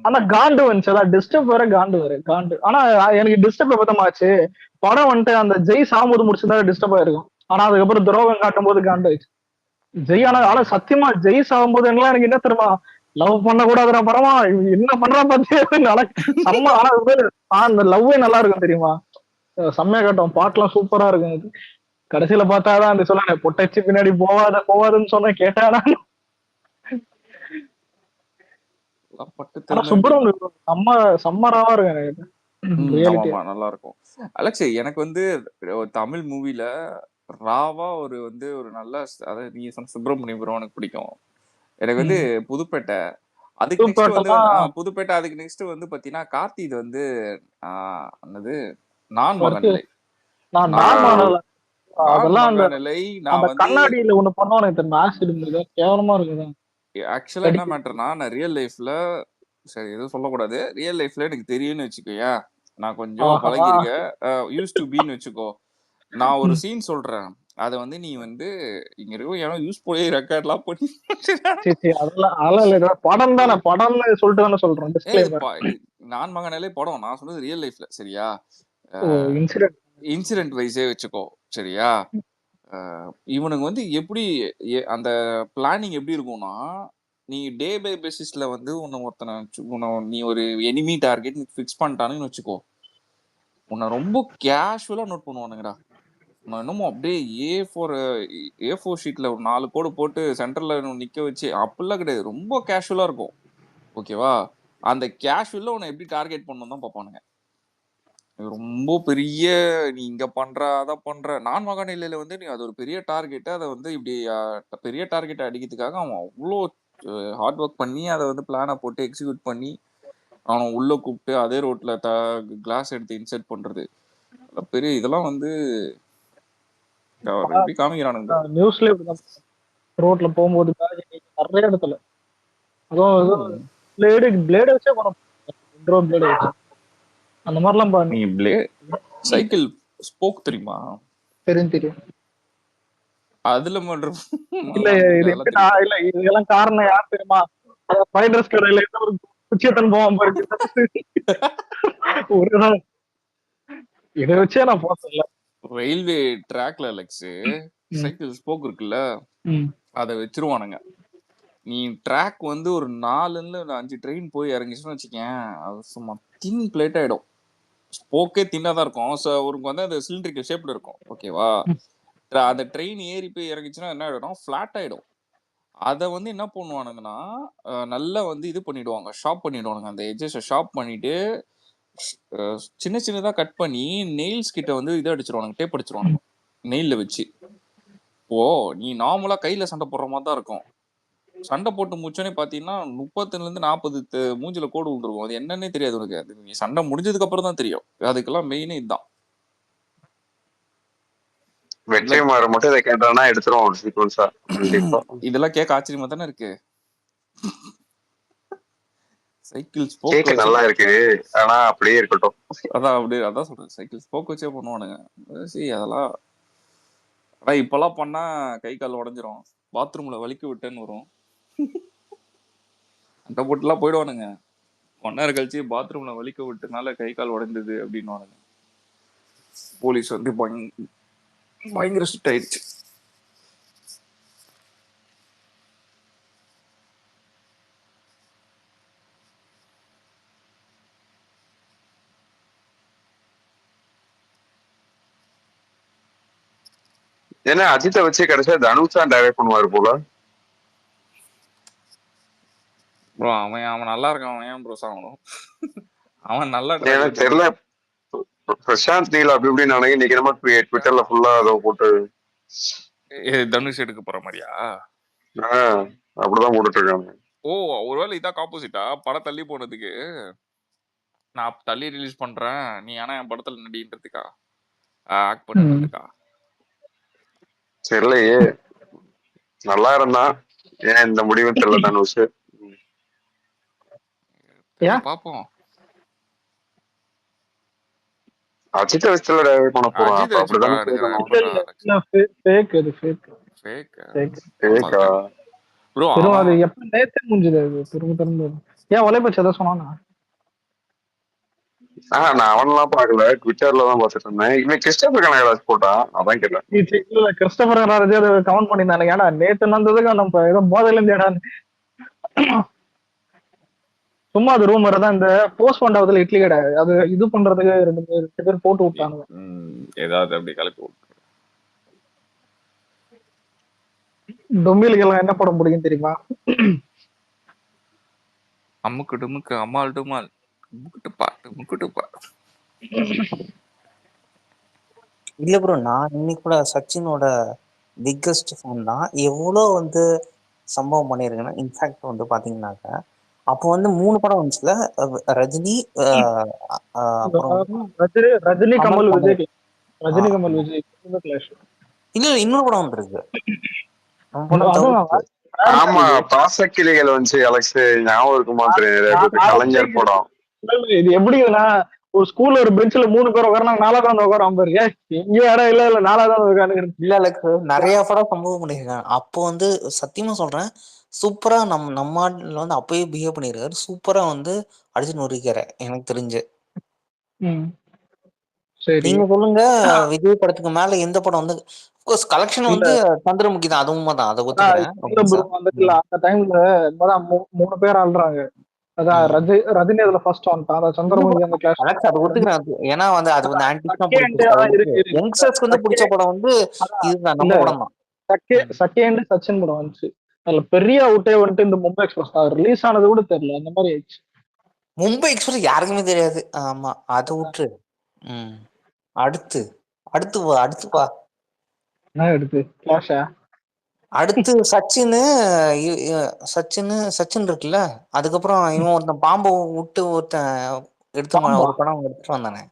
ஆனா காண்டு வந்துச்சு, அதான் டிஸ்டர்ப் வேற காண்டு வேற காண்டு. ஆனா எனக்கு டிஸ்டர்ப் எப்பமாச்சு படம் வந்துட்டு அந்த ஜெய் சாகும்போது முடிச்சுதான் டிஸ்டர்ப் ஆயிருக்கும். ஆனா அதுக்கப்புறம் துரோகம் காட்டும் போது காண்டு ஆயிடுச்சு. ஜெய் ஆனா சத்தியமா ஜெய் சாகும்போது எல்லாம் எனக்கு என்ன தெரியுமா, லவ் பண்ண கூடாதுடா படமா, என்ன பண்றா பாத்தியா செம்ம. ஆனா அந்த லவ்வே நல்லா இருக்கும் தெரியுமா, செம்மையா காட்டும், பாட்டுலாம் சூப்பரா இருக்கும். கடைசியில பார்த்தாதான் அந்த சொல்ல பொட்டச்சு பின்னாடி போவாதுன்னு சொன்ன கேட்டாடா. சுப்பிரமணியம் சம்மராவா இருக்கு, நல்லா இருக்கும். அலெக்ஸ், எனக்கு வந்து தமிழ் மூவில ராவா ஒரு ஒரு நல்ல அதாவது நீ சொன்ன சுப்பிரமணியம் ப்ரோ எனக்கு பிடிக்கும். எனக்கு புதுப்பேட்டை. அதுக்கு நெக்ஸ்ட் புதுப்பேட்டெல்லாம் புதுப்பேட்டை. அதுக்கு நெக்ஸ்ட் பாத்தீங்கன்னா கார்த்தி இது என்னது நான் ஒர்க் மகநிலை. நான் ஆஹ் நார்மலா நான் அதெல்லாம் அந்த மகநிலை அந்த நான் கண்ணாடியில ஒண்ணு பண்ணுவானு தெரியும், ஆசிட் இருந்தது கேவலமா இருக்குது. ஆக்சுவலா என்ன மேட்டர்னா, நான் ரியல் லைஃப்ல சரி எதுவும் சொல்லக்கூடாது. ரியல் லைஃப்ல எனக்கு தெரியும்னு வச்சுக்கோயேன். நான் கொஞ்சம் ஆஹா. பழகிருக்கேன். யூஸ் டு பீன்னு வச்சுக்கோ. நான் ஒரு சீன் சொல்றேன். அத நீ இங்க இருக்கும் ஏன்னா யூஸ் போய் ரெக்கார்ட்லாம் பண்ணி சரி அதெல்லாம் அதெல்லாம் இல்ல, படம் தானே, படம்னு சொல்லிட்டு தானே சொல்றோம், டிஸ்க்ளைமர். நான் மகனாலே படம். நான் சொன்னது ரியல் லைஃப்ல சரியா? இன்சிடென்ட். இன்சிடென்ட் வைஸே வச்சுக்கோ சரியா? இவனுங்க எப்படி அந்த பிளானிங் எப்படி இருக்கும்னா, நீ டே பை பேசிஸ்ல உன்னை நீ ஒரு எனிமி டார்கெட் ஃபிக்ஸ் பண்ணிட்டானுன்னு வச்சுக்கோ. உன்னை ரொம்ப கேஷுவலா நோட் பண்ணுவானுங்கடா. நான் என்னமோ அப்படியே A4 ஷீட்ல ஒரு 4 கோடு போட்டு சென்டர்ல நிக்க வச்சு அப்படிலாம் கிடையாது. ரொம்ப கேஷுவலா இருக்கும். ஓகேவா? அந்த கேஷுவல்ல உன்னை எப்படி டார்கெட் பண்ணணும் தான் பார்ப்பானுங்க. ரொம்ப பெரிய நீ இங்க பண்ற அத பண்ற நான் மகாநிலையில நீ அது ஒரு பெரிய டார்கெட். அதை இப்படி பெரிய டார்கெட் அடிக்கிறதுக்காக அவன் அவ்வளோ ஹார்ட் ஒர்க் பண்ணி அதை பிளானை போட்டு எக்ஸிக்யூட் பண்ணி அவனை உள்ள கூப்பிட்டு அதே ரோட்ல கிளாஸ் எடுத்து இன்செர்ட் பண்றது பெரிய இதெல்லாம் எப்படி காமிக்கிறானுங்க. நியூஸ்ல ரோட்ல போகும்போது நிறைய இடத்துல அதுவும் பிளேடு வச்சே படம், பிளேடு வச்சு அந்த மாதிரிலாம் நீ சைக்கிள் ஸ்போக் தெரியுமா? தெரியும். அதுல மட்டும் இல்ல இது எப்படின்னா, இல்ல இதுக்கெல்லாம் காரணம் யார் தெரியுமா? ஸ்பைடர்ஸ் கடையில இருந்து ஒரு குச்சியத்தன் போவான் பாருங்க, ஒரு நாள் இதை வச்சே நான் போட்டல. ரயில்வே ட்ராக்ல சைக்கிள் ஸ்போக் இருக்குல்ல, அதை வச்சிருவானுங்க. நீ ட்ராக் ஒரு 4-5 ட்ரெயின் போய் இறங்கிச்சுன்னு வச்சுக்கேன், அது சும்மா தின் பிளேட் ஆயிடும். ஸ்போக்கே தின்னா தான் இருக்கும். ஒரு அந்த சிலிண்ட்ரிக்கல் ஷேப்ல இருக்கும். ஓகேவா? அந்த ட்ரெயின் ஏறி போய் இறங்கிச்சுன்னா என்ன ஆயிடும், ஃபிளாட் ஆயிடும். அதை என்ன பண்ணுவானுங்கன்னா நல்லா இது பண்ணிடுவாங்க, ஷார்ப் பண்ணிடுவானுங்க. அந்த எட்ஜஸை ஷார்ப் பண்ணிட்டு சின்ன சின்னதா கட் பண்ணி நெயில்ஸ் கிட்ட இதை அடிச்சிருவானுங்க, டேப் அடிச்சிருவானுங்க நெயில்ல வச்சு. ஓ நீ நார்மலா கையில சண்டை போடுற மாதிரி தான் இருக்கும். சண்டை போட்டு முடிச்சோன்னே பாத்தீங்கன்னா 30-40 மூஞ்சில கோடு விட்டுருக்கும். அது என்னன்னே தெரியாது உனக்கு. அது நீ சண்டை முடிஞ்சதுக்கு அப்புறம் தான் தெரியும். அதுக்கெல்லாம் மெயினே இதுதான். வெற்றிமாற மட்டும் இதை கேட்டானா எடுத்துருவோம் சீக்வன்ஸா. இதெல்லாம் கேட்க ஆச்சரியமா தானே இருக்கு. சைக்கிள் ஸ்போக் நல்லா இருக்கு, ஆனா அப்படியே இருக்கட்டும். அதான் சொல்றேன், சைக்கிள் ஸ்போக் வச்சே பண்ணுவானுங்க. அதெல்லாம் ஆனா இப்பெல்லாம் பண்ணா கை கால் உடஞ்சிரும். பாத்ரூம்ல வலிக்க விட்டேன்னு வரும். அந்த போட்டுலாம் போயிடுவானுங்க. 1 hour கழிச்சு பாத்ரூம்ல வலிக்க விட்டனால கை கால் உடைந்தது அப்படின்னுவானுங்க. போலீஸ் பயங்கர ஸ்ட்ரிக்ட் ஆயிடுச்சு. ஏன்னா அஜித்தை வச்சு கடைசியா தனுஷ் தான் டைரக்ட் பண்ணுவாரு போல. ப்ரோ அவன் நல்லா இருக்கான். அவன் ஏன் ப்ரோ சாகணும்? அவன் நல்லா தெரியல. பிரசாந்த் நீல் அப்படி இப்படின்னு நினைக்க இன்னைக்கு நம்ம ட்விட்டர்ல ஃபுல்லா அதை போட்டு தனுஷ் எடுக்க போற மாதிரியா? அப்படிதான் போட்டுட்டு இருக்காங்க. ஓ ஒருவேளை இதான் ஆப்போசிட்டா? படம் தள்ளி போனதுக்கு நான் தள்ளி ரிலீஸ் பண்றேன், நீ ஆனா என் படத்துல நடின்றதுக்கா, ஆக்ட் பண்றதுக்கா? தெரியலையே, நல்லா இருந்தான். ஏன் இந்த முடிவு தெரியல தனுஷ். பாப்போம். அஜித்தை வச்சு டைரக்ட் பண்ண போறான். அது எப்ப நேத்து முடிஞ்சது, அது திரும்ப ஏன் வலைபட்ச ஏதோ சொன்னானா? நான் அவனெல்லாம் பாக்கல, ட்விட்டர்ல தான் பாத்துட்டு இருந்தேன். இவன் கிறிஸ்டபர் கனகராஜ் போட்டான், அதான் கேட்டேன். இல்ல கிறிஸ்டபர் கனகராஜ் அதை கமெண்ட் பண்ணியிருந்தாங்க. ஏன்னா நேத்து நடந்ததுக்கு நம்ம ஏதோ போதையில இருந்து ஏடா சும்மா அது ரூம் தான். இந்த போஸ்ட் பண்றதுல இட்லி கடை அது இது பண்றதுக்கு 2 பேர் போட்டு விட்டாங்க. ஏதாவது அப்படி கலப்பி விட்டு டொம்பிலுக்கெல்லாம் என்ன படம் பிடிக்கும் தெரியுமா? அம்முக்கு டுமுக்கு அம்மாள் டுமால் முக்குட்டுப்பா முக்குட்டுப்பா. இல்ல ப்ரோ, நான் இன்னைக்கு கூட சச்சினோட பிக்கஸ்ட் ஃபேன் தான். எவ்வளோ வந்து சம்பவம் பண்ணியிருக்கேன்னா, இன்ஃபேக்ட் வந்து பாத்தீங்கன்னாக்க அப்போ வந்து 3 படம் வந்துச்சுல, ரஜினி, அப்புறம் வந்து ரஜினி கமல் கமல் கமல். விஜய், ஆ, ரஜினி கமல் ஆமா. விஜய் கிளாஷ். இல்ல இன்னொரு படம் வந்துருக்கு, நம்ம படம் அதான் தவிர்த்து. ஆமா, பாசக்கிளிகள் வந்துச்சு அலெக்ஸ், ஞாபகம் இருக்குமா தெரியாது, கலைஞர் படம். இது எப்படின்னா, ஒரு ஸ்கூல்ல ஒரு பெஞ்ச்ல 3 பேர் உட்காரனா 4வது வந்து உட்காராம பாருங்க, எங்கேயும் இடம் இல்ல 4வது உட்காந்து. இல்ல எனக்கு நிறைய படம் சம்பவம் பண்ணிருக்காங்க. அப்போ வந்து சத்தியமா சொல்றேன், சூப்பரா நம்ம நாட்டுல வந்து அப்பயே பிஹேவ் பண்ணிருக்காரு. சூப்பரா வந்து அடிச்சு நொறுக்கிறாரு எனக்கு தெரிஞ்சு. சரி, நீங்க சொல்லுங்க, விஜய் படத்துக்கு மேல எந்த படம் வந்து கலெக்ஷன் வந்து சந்திரமுகி தான், அது உண்மைதான், அதை ஒத்துக்கிறேன். Okay sir. அந்த டைம்ல 3 பேர் ஆள்றாங்க. அதான் ரஜினி அதுல ஃபர்ஸ்ட் வந்துட்டான். அதான் சந்திரமுகி அந்த கிளாஸ். அலெக்ஸ் அதை ஒத்துக்கிறேன். ஏன்னா வந்து அது வந்து ஆன்டிக்ஸா பிடிச்சிருக்கு. யங்ஸ்டர்ஸ்க்கு வந்து பிடிச்ச படம் வந்து இதுதான், நம்ம படம் தான். செகண்ட் சச்சின் படம் வந்துச்சு. அதுல பெரிய அவுட்டே வந்துட்டு இந்த மும்பை எக்ஸ்பிரஸ் தான். ரிலீஸ் ஆனது கூட தெரியல, அந்த மாதிரி ஆயிடுச்சு. மும்பை எக்ஸ்பிரஸ் யாருக்குமே தெரியாது. ஆமா, அதை விட்டு. அடுத்து அடுத்து அடுத்து பா என்ன எடுத்து கிளாஷா? அடுத்து சச்சின் இருக்குல்ல. அதுக்கப்புறம் இவன் ஒருத்தன் பாம்பை விட்டு ஒருத்தன் ஒரு படம் எடுத்துட்டு வந்தானே,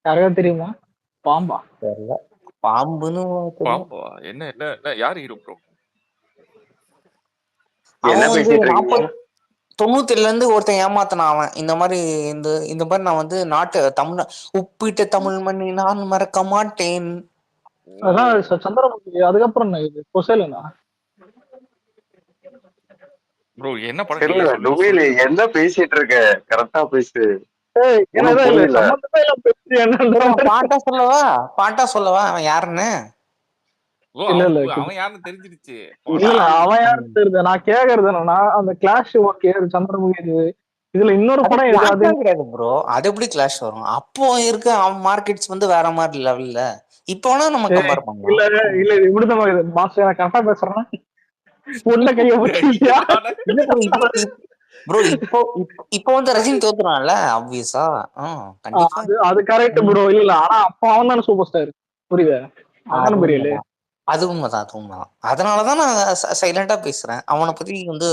யாருக்கா தெரியுமா? பாம்பா தெரியல. பாம்புன்னு பாம்பா என்ன என்ன என்ன யார் ஹீரோ ப்ரோ? என்ன அவன் வந்து பேசிட்டு இருக்கீங்க? 97ல இருந்து ஒருத்தன் ஏமாத்தினான். அவன் இந்த மாதிரி இந்த மாதிரி நான் வந்து தமிழ் உப்பிட்ட தமிழ் மண்ணி நான் மறக்க மாட்டேன். அதான் சந்திரமுகி. அதுக்கப்புறம் என்ன இது கொசைலனா? ப்ரோ என்ன படம் தெரியல டுபேல், என்ன பேசிட்டு இருக்க? கரெக்டா பேசு. பாட்டா சொல்லவா அவன் யாருன்னு? அவன் யாருன்னு தெரிஞ்சிருச்சு. அவன் யாருன்னு தெரியுது. நான் கேக்குறது என்னன்னா, அந்த கிளாஷ் ஓகே, சந்திரமுகி இதுல இன்னொரு படம் எது கிடையாது ப்ரோ. அது எப்படி கிளாஷ் வரும்? அப்போ இருக்க மார்க்கெட்ஸ் வந்து வேற மாதிரி லெவல்ல. இப்போ வேணா நம்ம கம்பேர் பண்ணலாம். இல்ல இப்படிதான் மாஸ்டர், நான் கரெக்டா பேசுறேன். உள்ள கைய வச்சியா ப்ரோ? இப்போ வந்து ரஜினி தோத்துறான்ல, ஆப்வியஸா. கண்டிப்பா அது கரெக்ட் ப்ரோ. இல்ல ஆனா அப்ப அவன் தானே சூப்பர் ஸ்டார், புரியுது? அதான புரியல. அது உண்மைதான், அது உண்மைதான். அதனாலதான் நான் சைலண்டா பேசுறேன். அவனை பத்தி வந்து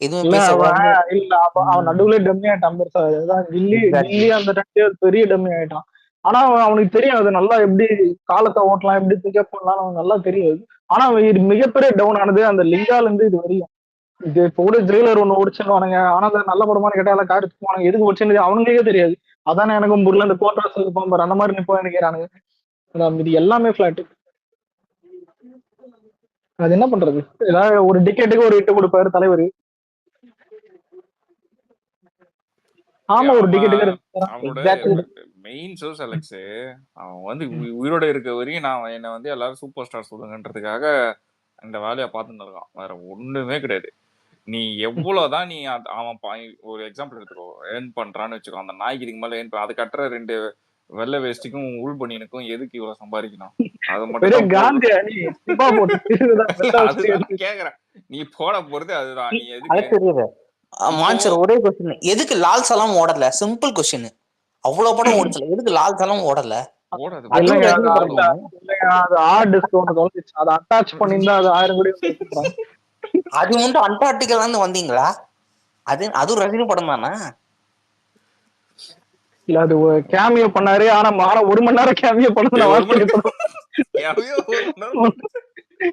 எதுவுமே பேசக்கூடாது. இல்ல அவன் நடுவுல டம்மி ஆயிட்டான் பெருசா. கில்லி அந்த டைம் பெரிய டம்மி ஆயிட்டான். ஆனா அவனுக்கு தெரியும் அது நல்லா எப்படி காலத்தை ஓட்டலாம், எப்படி பிக்கப் பண்ணலாம், அவனுக்கு நல்லா தெரியாது. ஆனா இது மிகப்பெரிய டவுன் ஆனது அந்த லிங்கால இருந்து இது வரையும். இது இப்ப கூட ஜெயிலர் ஒண்ணு ஓடிச்சுன்னு, ஆனா அந்த நல்ல படமானு கேட்டா எல்லாம் காட்டுக்கு போனாங்க. எதுக்கு ஓடிச்சுன்னு அவனுங்களுக்கே தெரியாது. அதானே எனக்கும் புரியல. அந்த கோட்ராஸ் பாம்பர் அந்த மாதிரி நிப்போம் நினைக்கிறானுங்க. இது எல்லாமே பிளாட். அது என்ன பண்றது? ஏதாவது ஒரு டிக்கெட்டுக்கு ஒரு இட்டு கொடுப்பாரு தலைவர். ஆமா, ஒரு டிக்கெட்டுக்கு மெயின் சோர்ஸ் அலெக்ஸ். அவன் வந்து உயிரோட இருக்க வரையும் நான் என்ன வந்து எல்லாரும் சூப்பர் ஸ்டார் சொல்லுங்கன்றதுக்காக இந்த வேலையை பார்த்துன்னு இருக்கான். வேற ஒண்ணுமே கிடையாது. நீ எவ்வளவுதான் நீ அவன் ஒரு எக்ஸாம்பிள் எடுத்துக்கோ, ஏர்ன் பண்றான்னு வச்சுக்கோ. அந்த நாய்க்கு இதுக்கு மேல ஏர்ன் அது கட்டுற 2 வெள்ளை வேஸ்டிக்கும் உள் பண்ணினுக்கும் எதுக்கு இவ்வளவு சம்பாதிக்கணும்? அதை மட்டும் கேக்குறேன். நீ போட போறது அதுதான். நீ எதுக்கு மான்சர் ஒரே क्वेश्चन, எதுக்கு லால் சலாம் ஓடல? Simple question. அவ்வளவு படம் ஓடுச்சு, எதுக்கு லால் சலாம் ஓடல? ஓடாது. அது ஆர்டிஸ்ட் ஒன்னு தொலைச்சு அதை அட்டாச் பண்ணிருந்தா அது 1000 கோடி. அது வந்து அண்டார்டிகால இருந்து வந்தீங்களா? அது ரஜினி படம் தானே? இல்ல அது கேமியோ பண்ணாரு. ஆனா 1 மணி நேரம் கேமியோ பண்ண.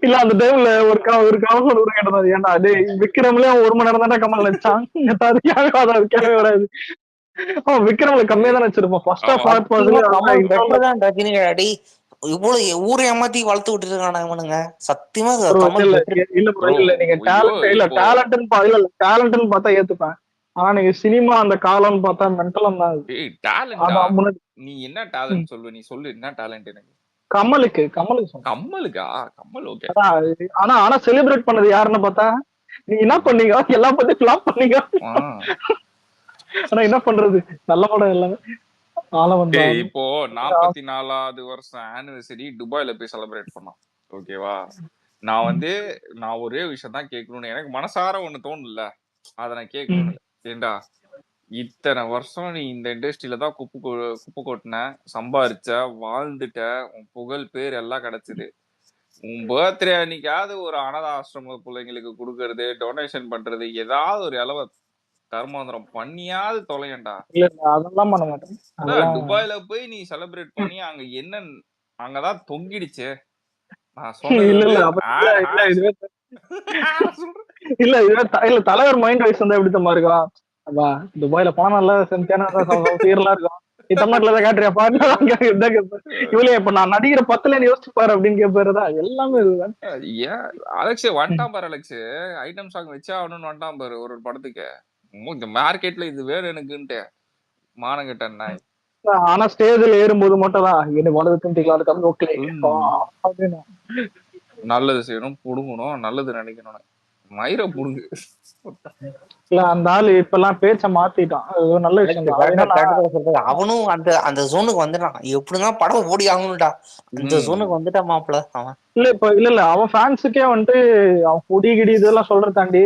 இல்ல அந்த டைம்ல ஒரு கமல் ஒரு கேட்டது, ஏன்டா அது விக்ரம்ல 1 மணி நேரம் தானே கமல் வச்சான், கேட்கவே வராது. விக்ரம்ல கம்மியா தான் வச்சிருப்போம். ஃபர்ஸ்ட் ஆஃப் ரஜினி அடி இவ்வளவு ஊரை ஏமாத்தி வளர்த்து விட்டு இருக்கான இவனுங்க. சத்தியமா இல்ல நீங்க டேலண்ட்னு பார்த்தா ஏத்துப்பேன். ஆனா நீங்க சினிமா அந்த காலம்னு பார்த்தா மென்டலம் தான். நீ என்ன டேலண்ட் சொல்லுவ? நீ சொல்லு என்ன டேலண்ட் எனக்கு. கமலுக்கா? கமல் ஓகே. ஆனா செலிப்ரேட் பண்ணது யாருன்னு பார்த்தா நீ என்ன பண்ணீங்க? எல்லாம் பத்தி ஃபிளாப் பண்ணீங்க. ஆனா என்ன பண்றது, நல்ல படம் எல்லாமே. இப்போ 44வது வருஷம் ஆனிவர்சரி துபாயில போய் செலிப்ரேட் பண்ணோம். ஓகேவா? நான் ஒரே விஷயம் தான் கேட்கணும்னு எனக்கு மனசார ஒண்ணு தோணுல, அதை நான் கேட்கணும்னு. ஏண்டா இத்தனை வருஷம் நீ இந்த இண்டஸ்ட்ரியில தான் குப்பை கொட்டின, சம்பாரிச்ச, வாழ்ந்துட்ட, உன் புகழ் பேர் எல்லாம் கிடைச்சது. உன் பர்த்டே அன்னைக்காவது ஒரு அனாத ஆசிரம பிள்ளைங்களுக்கு கொடுக்கறது, டொனேஷன் பண்றது, ஏதாவது ஒரு இலவ கர்மாந்திரம் பண்ணியாவது தொலையண்டா. இல்ல அதெல்லாம் பண்ண மாட்டேன். அதெல்லாம் துபாயில போய் நீ செலிப்ரேட் பண்ணி அங்க என்ன அங்கதான் தொங்கிடுச்சு. நான் இல்ல சொன்னது இல்ல வந்து அப்ப இல்ல இதுவே சொல்றேன். இல்ல இதுவே இல்ல தலைவர் மைண்ட் வைஸ் வந்து எப்படி தம்மா இருக்கும். அப்பா துபாயில போனா நல்லா சென்சான சீரெல்லாம் இருக்கும். நீ தமிழ்நாட்டுல தான் காட்டுறியாப்பா இதான் கேட்பேன். இவளே இப்ப நான் நடிக்கிற 10ல யோசிச்சு பாரு அப்படின்னு கேட்பாருதா. எல்லாமே இதுதான். ஏன் அலெக்ஸ் வந்துட்டான் பாரு. அலெக்ஸ் ஐட்டம் சாங் வச்சா அவனு வந்துட்டான் பாரு ஒரு படத்துக்கு. இந்த மார்க்கெட்ல இது வேணும் எனக்குன்ட்டு மானங்கிட்ட நாய். ஆனா ஸ்டேஜ்ல ஏறும்போது மட்டும் தான் என்ன வலது திண்டிக்கலாம் கம்மி ஓகே அப்படின்னு. நல்லது செய்யணும், புடுங்கணும், நல்லது நினைக்கணும். மயிரை புடுங்கு. இல்ல அந்த ஆளு இப்ப எல்லாம் பேச்ச மாத்திட்டான். அது ஒரு நல்ல விஷயம் தான். அவனும் அந்த அந்த ஜோனுக்கு வந்துட்டான். எப்படிதான் படம் ஓடி ஆகணும்டா அந்த ஜோனுக்கு வந்துட்டான் மாப்பிள்ள அவன். இல்ல இப்ப இல்ல அவன் ஃபேன்ஸுக்கே வந்துட்டு அவன் பொடி கிடி இதெல்லாம் சொல்றத தாண்டி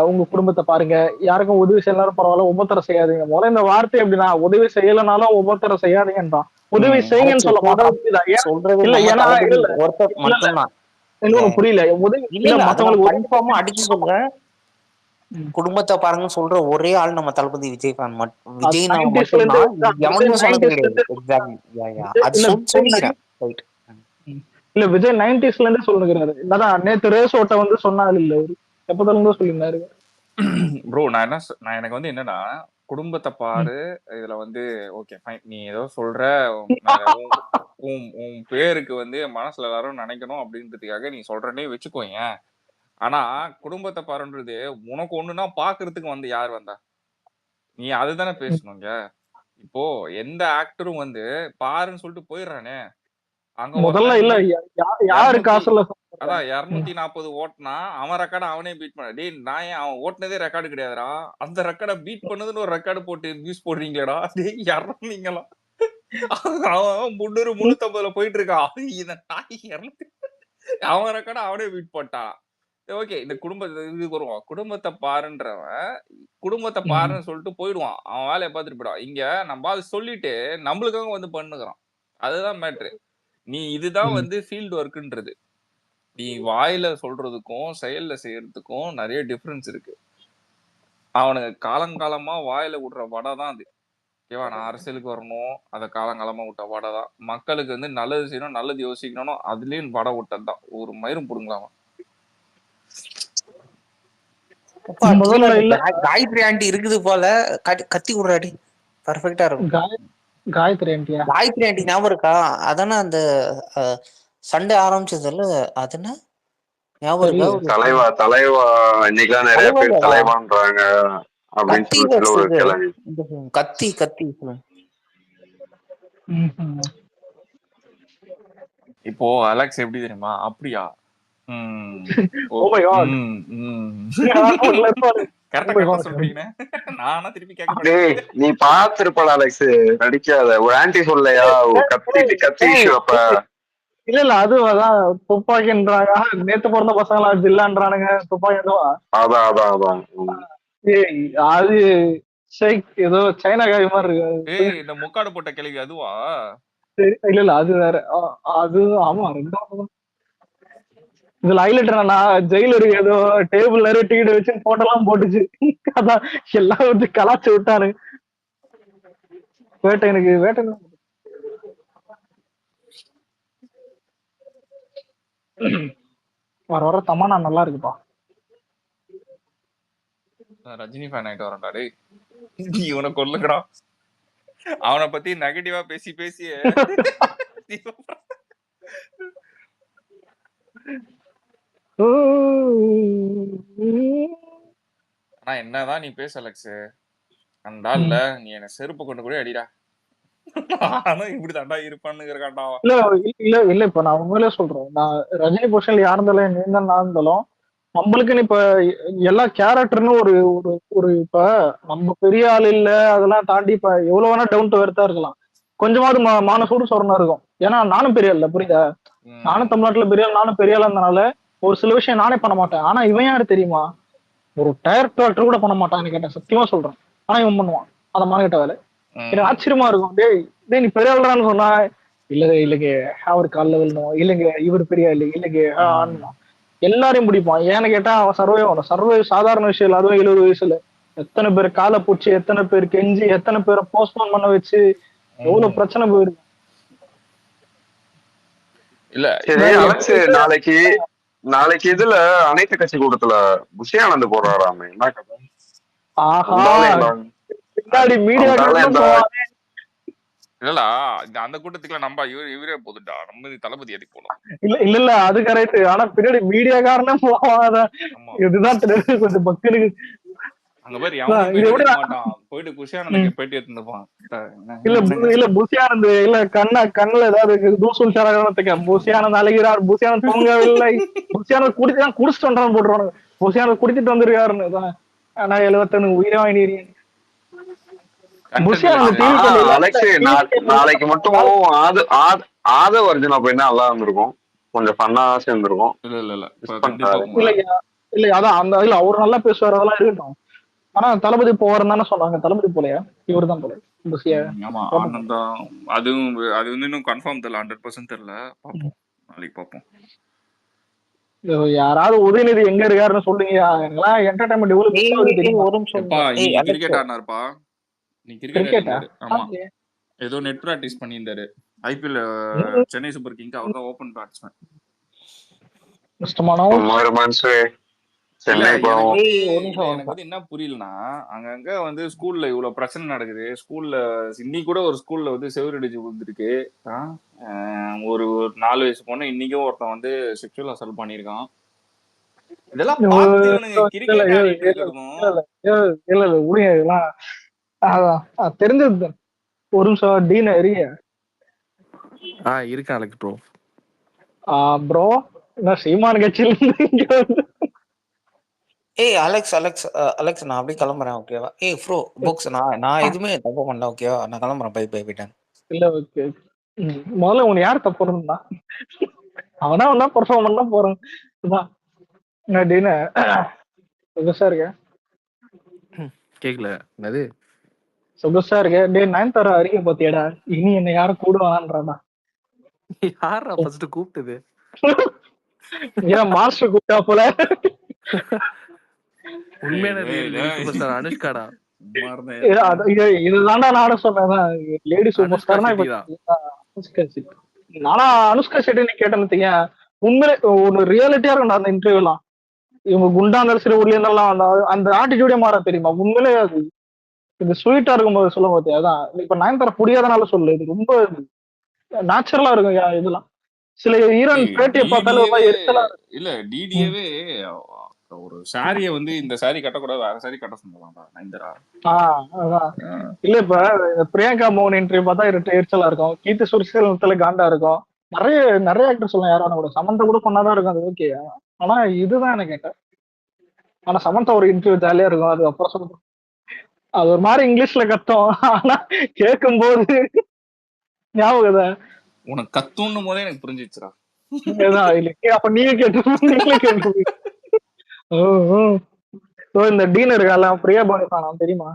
உங்க குடும்பத்தை பாருங்க, யாருக்கும் உதவி செய்யலாம் பரவாயில்ல, ஒவ்வொருத்தர செய்யாதீங்க. முதல்ல இந்த வார்த்தை எப்படின்னா உதவி செய்யலனாலும் ஒவ்வொருத்தர செய்யாதீங்கன்றான். உதவி செய்யுங்கன்னு சொல்ல மாட்டான். சொல்றது இல்ல ஏன்னா ஒருத்தர் மட்டும்தான். இன்னொன்னு புரியல. உதவி இல்ல மத்தவங்களுக்கு கன்ஃபார்மா அடிச்சு சொல்றேன். குடும்பத்தை பாருங்க சொல்ற ஒரே ஆள் நம்ம தளபதி விஜய் ஃபேன் மட்டும். விஜய் நான் மட்டும்தான் எவனும் சொன்னது கிடையாது. அது சொல்லிக்கிறேன். இல்ல விஜய் 90sல இருந்தே சொல்லுங்கிறாரு. அதான் நேத்து ரேஸ் ஓட்ட வந்து சொன்னாரு இல்ல அவரு எப்பதான் இருந்தோ சொல்லியிருந்தாரு. ப்ரோ நான் எனக்கு வந்து என்னன்னா குடும்பத்தை பாரு இதுல வந்து ஓகே ஃபைன் நீ ஏதோ சொல்ற உன் பேருக்கு வந்து மனசுல எல்லாரும் நினைக்கணும் அப்படின்றதுக்காக நீ சொல்றனே வச்சுக்கோங்க. ஆனா குடும்பத்தை பாருன்றது உனக்கு ஒண்ணுன்னா பாக்குறதுக்கு வந்து யார் வந்தா நீ அதுதானே பேசணுங்க. இப்போ எந்த ஆக்டரும் வந்து பாருன்னு சொல்லிட்டு போயிடுறானே. அங்க முதல்ல இல்ல யாரு காசுல அதான் 240 ஓட்டுனா அவன் ரெக்கார்டு அவனே பீட் பண்ண. டேய் நான் அவன் ஓட்டுனதே ரெக்கார்டு கிடையாதுடா. அந்த ரெக்கார்டை பீட் பண்ணதுன்னு ஒரு ரெக்கார்டு போட்டு நியூஸ் போடுறீங்களேடா. டேய் இறந்தீங்களா? அவன் 350ல போயிட்டு இருக்கான். இத நாய் 200 அவன் ரெக்கார்டை அவனே பீட் போட்டான். ஓகே இந்த இதுக்கு வருவான். குடும்பத்தை பாருன்றவன் குடும்பத்தை பாருன்னு சொல்லிட்டு போயிடுவான். அவன் வேலையை பார்த்துட்டு போயிடுவான். இங்க நம்ம அது சொல்லிட்டு நம்மளுக்காக வந்து பண்ணுகிறான். அதுதான் மேட்ரு. நீ இதுதான் வந்து ஃபீல்டு ஒர்க்குன்றது. நீ வாயில சொல்றதுக்கும் செயல்ல செய்யறதுக்கும் நிறைய டிஃபரன்ஸ் இருக்கு. அவனுக்கு காலங்காலமா வாயில விடுற வடை தான் அது. ஓகேவா? நான் அரசியலுக்கு வரணும் அதை காலங்காலமா விட்ட வடை தான். மக்களுக்கு வந்து நல்லது செய்யணும் நல்லது யோசிக்கணும் அதுலயும் வடை விட்டது தான். ஒரு மயிரும் புடுங்கலாமா. காயத்ரி ஆண்டி இருக்குது போல கத்தி விடுறாடி பர்ஃபெக்டா இருக்கும். காயத்ரி ஆண்டியா? காயத்ரி ஆண்டி ஞாபகம் இருக்கா? அதானே அந்த சண்டே ஆரம்பிச்சதுல அதுன்னு ஞாபகம் இருக்கா? தலைவா இன்னைக்கெல்லாம் நிறைய பேர் தலைவான்றாங்க அப்படின்னு சொல்லிட்டு ஒரு கிளம்பி கத்தி இப்போ அலெக்ஸ் எப்படி தெரியுமா? அப்படியா நீ பாத்துருப்பல அலெக்ஸ் நடிக்காத ஒரு ஆன்டி சொல்லையா கத்தி இல்ல இல்ல அதுதான் துப்பாக்கின்றாங்க. நேத்து பிறந்த பசங்களா ஜில்லான்றானுங்க துப்பாக்கி. அதான் அது ஏதோ சைனா காய் மாதிரி இருக்கு. இந்த முக்காடு போட்ட கிளவி அதுவா? இல்ல இல்ல அது வேற. அது ஆமா ரெண்டாவது. இதுல ஹைலைட் என்னன்னா ஜெயிலருக்கு ஏதோ டேபிள் நிறைய டிக்கெட் வச்சு போட்டோலாம் போட்டுச்சு. அதான் எல்லாம் வந்து கலாச்சு விட்டாரு. வேட்டை வர தமானா நல்லா இருக்குப்பா. ரஜினி ஃபேன் ஆயிட்டு வரேன்டா டேய். இவனை கொல்லுங்கடா. அவனை பத்தி நெகட்டிவா பேசி ஆனா என்னதான் நீ பேச அலெக்ஸ் அந்த இல்ல நீ என்ன செருப்பு கொண்டு கூட அடிடா. ஆனா இப்படி தாண்டா இருப்பான்னு. இல்ல இப்ப நான் உண்மையிலே சொல்றேன். நான் ரஜினி பொசிஷன்ல யார் இருந்தாலும் நீ நான் இருந்தாலும் நம்மளுக்குன்னு இப்ப எல்லா கேரக்டர்னு ஒரு ஒரு இப்ப நம்ம பெரிய ஆள் இல்ல அதெல்லாம் தாண்டி இப்ப எவ்வளவு வேணா டவுன் டு எர்த்தா இருக்கலாம். கொஞ்சமாவது மானசூடு சொரணா இருக்கும். ஏன்னா நானும் பெரிய இல்ல புரியுதா? நானும் தமிழ்நாட்டுல பெரிய ஆள், நானும் பெரிய ஆள் இருந்தனால ஒரு சில விஷயம் நானே பண்ண மாட்டேன். ஆனா இவன் யாரு தெரியுமா? ஒரு டைரக்டர் கூட பண்ண மாட்டான்னு கேட்டேன். சத்தியமா சொல்றேன். ஆனா இவன் பண்ணுவான் அந்த மானகிட்ட வேலை. எனக்கு ஆச்சரியமா இருக்கும். டேய் நீ பெரிய ஆள்றான்னு சொன்னா இல்லைங்க அவர் காலில் விழணும், இல்லைங்க இவர் பெரிய இல்லை, இல்லைங்க எல்லாரையும் பிடிப்பான். ஏன்னு கேட்டா அவன் சர்வே சாதாரண விஷயம் இல்லை. அதுவும் 70 வயசுல எத்தனை பேர் காலை பூச்சி, எத்தனை பேர் கெஞ்சி, எத்தனை பேரை போஸ்ட்போன் பண்ண வச்சு எவ்வளவு பிரச்சனை போயிருக்கு. இல்ல சரி அலெக்ஸ், நாளைக்கு இதுல அனைத்து கட்சி கூட்டத்துல புஷியானந்த் போடுறாராமே, என்ன கதை? ஆஹா பின்னாடி மீடியா இல்லடா, அந்த கூட்டத்துக்குள்ள நம்ம இவரே போதுடா, நம்ம தளபதி எதுக்கு போனோம்? இல்ல அது கரெக்ட். ஆனா பின்னாடி மீடியாக்காரனே போவாத, இதுதான் கொஞ்சம் பக்தனுக்கு. அங்க பேர் எவனும் மாட்டான், போயிட்டு புஷியானந்துக்கு பேட்டி எடுத்துப்பான். இல்ல புஷியானந்த் இல்ல கண்ணுல ஏதாவது தூசூல் சரகத்துக்கு புஷியானந்த் அழகிறார், புஷியானந்த் தூங்கவில்லை, புஷியானந்த் குடிச்சிட்டு வந்தான்னு போட்டுருவானுங்க. புஷியானந்த் குடிச்சிட்டு வந்திருக்காருன்னு. ஆனா 71 உயிரை வாங்கினீங்க. நாளைக்கு மட்டும் ஆதவ் அர்ஜுனா போயினா நல்லா இருந்திருக்கும், கொஞ்சம் ஃபன்னா சேர்ந்துருக்கும். இல்ல அதான் அந்த இல்ல அவரு நல்லா பேசுவார், அதெல்லாம் இருக்கட்டும். ஆனா தளபதி போவாருன்னு தானே சொன்னாங்க. தளபதி போலையா? இவரு தான் போல. அது வந்து இன்னும் கன்ஃபார்ம் தெரியல, 100% தெரியல. பாப்போம், நாளைக்கு பாப்போம். யாராவது உதயநிதி எங்க இருக்காருன்னு சொல்லுங்க. எங்கெல்லாம் என்டர்டைன்மெண்ட் ஒரு நிமிஷம். நீ கிரிக்கெட் ஆடினாருப்பா, நீ கிரிக்கெட் ஆமா ஏதோ நெட் பிராக்டிஸ் பண்ணியிருந்தாரு. ஐபிஎல் சென்னை சூப்பர் கிங்க்கு அவர் தான் ஓபன் பேட்ஸ்மேன். எனக்கு வந்து என்ன புரியலன்னா, அங்கங்க வந்து ஸ்கூல்ல இவ்வளவு பிரச்சனை நடக்குது. ஸ்கூல்ல இன்னைக்கு கூட ஒரு ஸ்கூல்ல வந்து செவரடிச்சு விழுந்திருக்கு. ஒரு 4 வயசு பொண்ணு இன்னைக்கும் ஒருத்தன் வந்து செக்ஷுவல் அசால்ட் பண்ணிருக்கான். இதெல்லாம் தெரிஞ்சது. ஒரு நிமிஷம் டீன் இருக்கேன் அலெக்ஸ் ப்ரோ. ப்ரோ நான் சீமான் கட்சியில இருந்து அலெக்ஸ் நான் அப்படியே கிளம்புறேன், ஓகேவா? ப்ரோ பாக்ஸ் நான் எதுவுமே தப்பு பண்ணல, ஓகேவா? நான் கிளம்புறேன், பை போயிட்டேன். இல்ல ஓகே, முதல்ல உன்னை யார் தப்பு இருந்தா? அவனா பெர்ஃபார்ம் பண்ணா போறேன். சொகுசா இருக்க? கேக்கல என்னது சொகுசா இருக்க? டே நயன்தாரா அறிக்கை பாத்தியாடா? இனி என்ன யாரும் கூடுவானான்றாடா. யாரா ஃபர்ஸ்ட் கூப்பிட்டது? ஏன் மாஸ்டர் கூப்பிட்டா போல. உண்மையான அனுஷ்காடா? இதுதான்டா நானும் சொன்னேன், லேடி சூப்பர் ஸ்டார்னா நானா அனுஷ்கா ஷெட்டி கேட்டேன்னு உண்மையிலே ஒரு ரியாலிட்டியா இருக்கும் அந்த இன்டர்வியூலாம். இவங்க குண்டா இருந்தாலும் சரி, உள்ளே இருந்தாலும் அந்த ஆட்டிடியூடே மாற தெரியுமா? உண்மையிலே அது இது ஸ்வீட்டா இருக்கும்போது சொல்ல பார்த்தியா? அதான் இப்ப நயன்தாரா புரியாதனால சொல்லு, இது ரொம்ப நேச்சுரலா இருக்கும் இதெல்லாம். சில ஈரன் பேட்டியை பார்த்தாலும் இல்ல டிடிஏவே ஒரு சாரிய வந்து இந்த சாரி கட்டக்கூடாது, வேற சாரி கட்ட சொல்லலாம்டா நயன்தாரா. இல்ல இப்ப பிரியங்கா மோகன் இன்டர்வியூ பார்த்தா எரிச்சலா இருக்கும், கீர்த்தி சுரேஷ் காண்டா இருக்கும். நிறைய ஆக்டர் சொல்லலாம், யாரான கூட சமந்தா கூட பண்ணாதான் இருக்கும், அது ஓகே. ஆனா இதுதான் எனக்கு கேட்டேன். ஆனா சமந்தா ஒரு இன்டர்வியூ ஜாலியா இருக்கும், அது அப்புறம் சொல்லுங்க. அது ஒரு மாதிரி இங்கிலீஷ்ல கத்தம், ஆனா கேட்கும் போது ஞாபகம் உனக்கு கத்தும் போதே எனக்கு புரிஞ்சிச்சுடா. அப்ப நீங்க கேட்டு இந்த டீனர் பிரியா பானி தெரியுமா?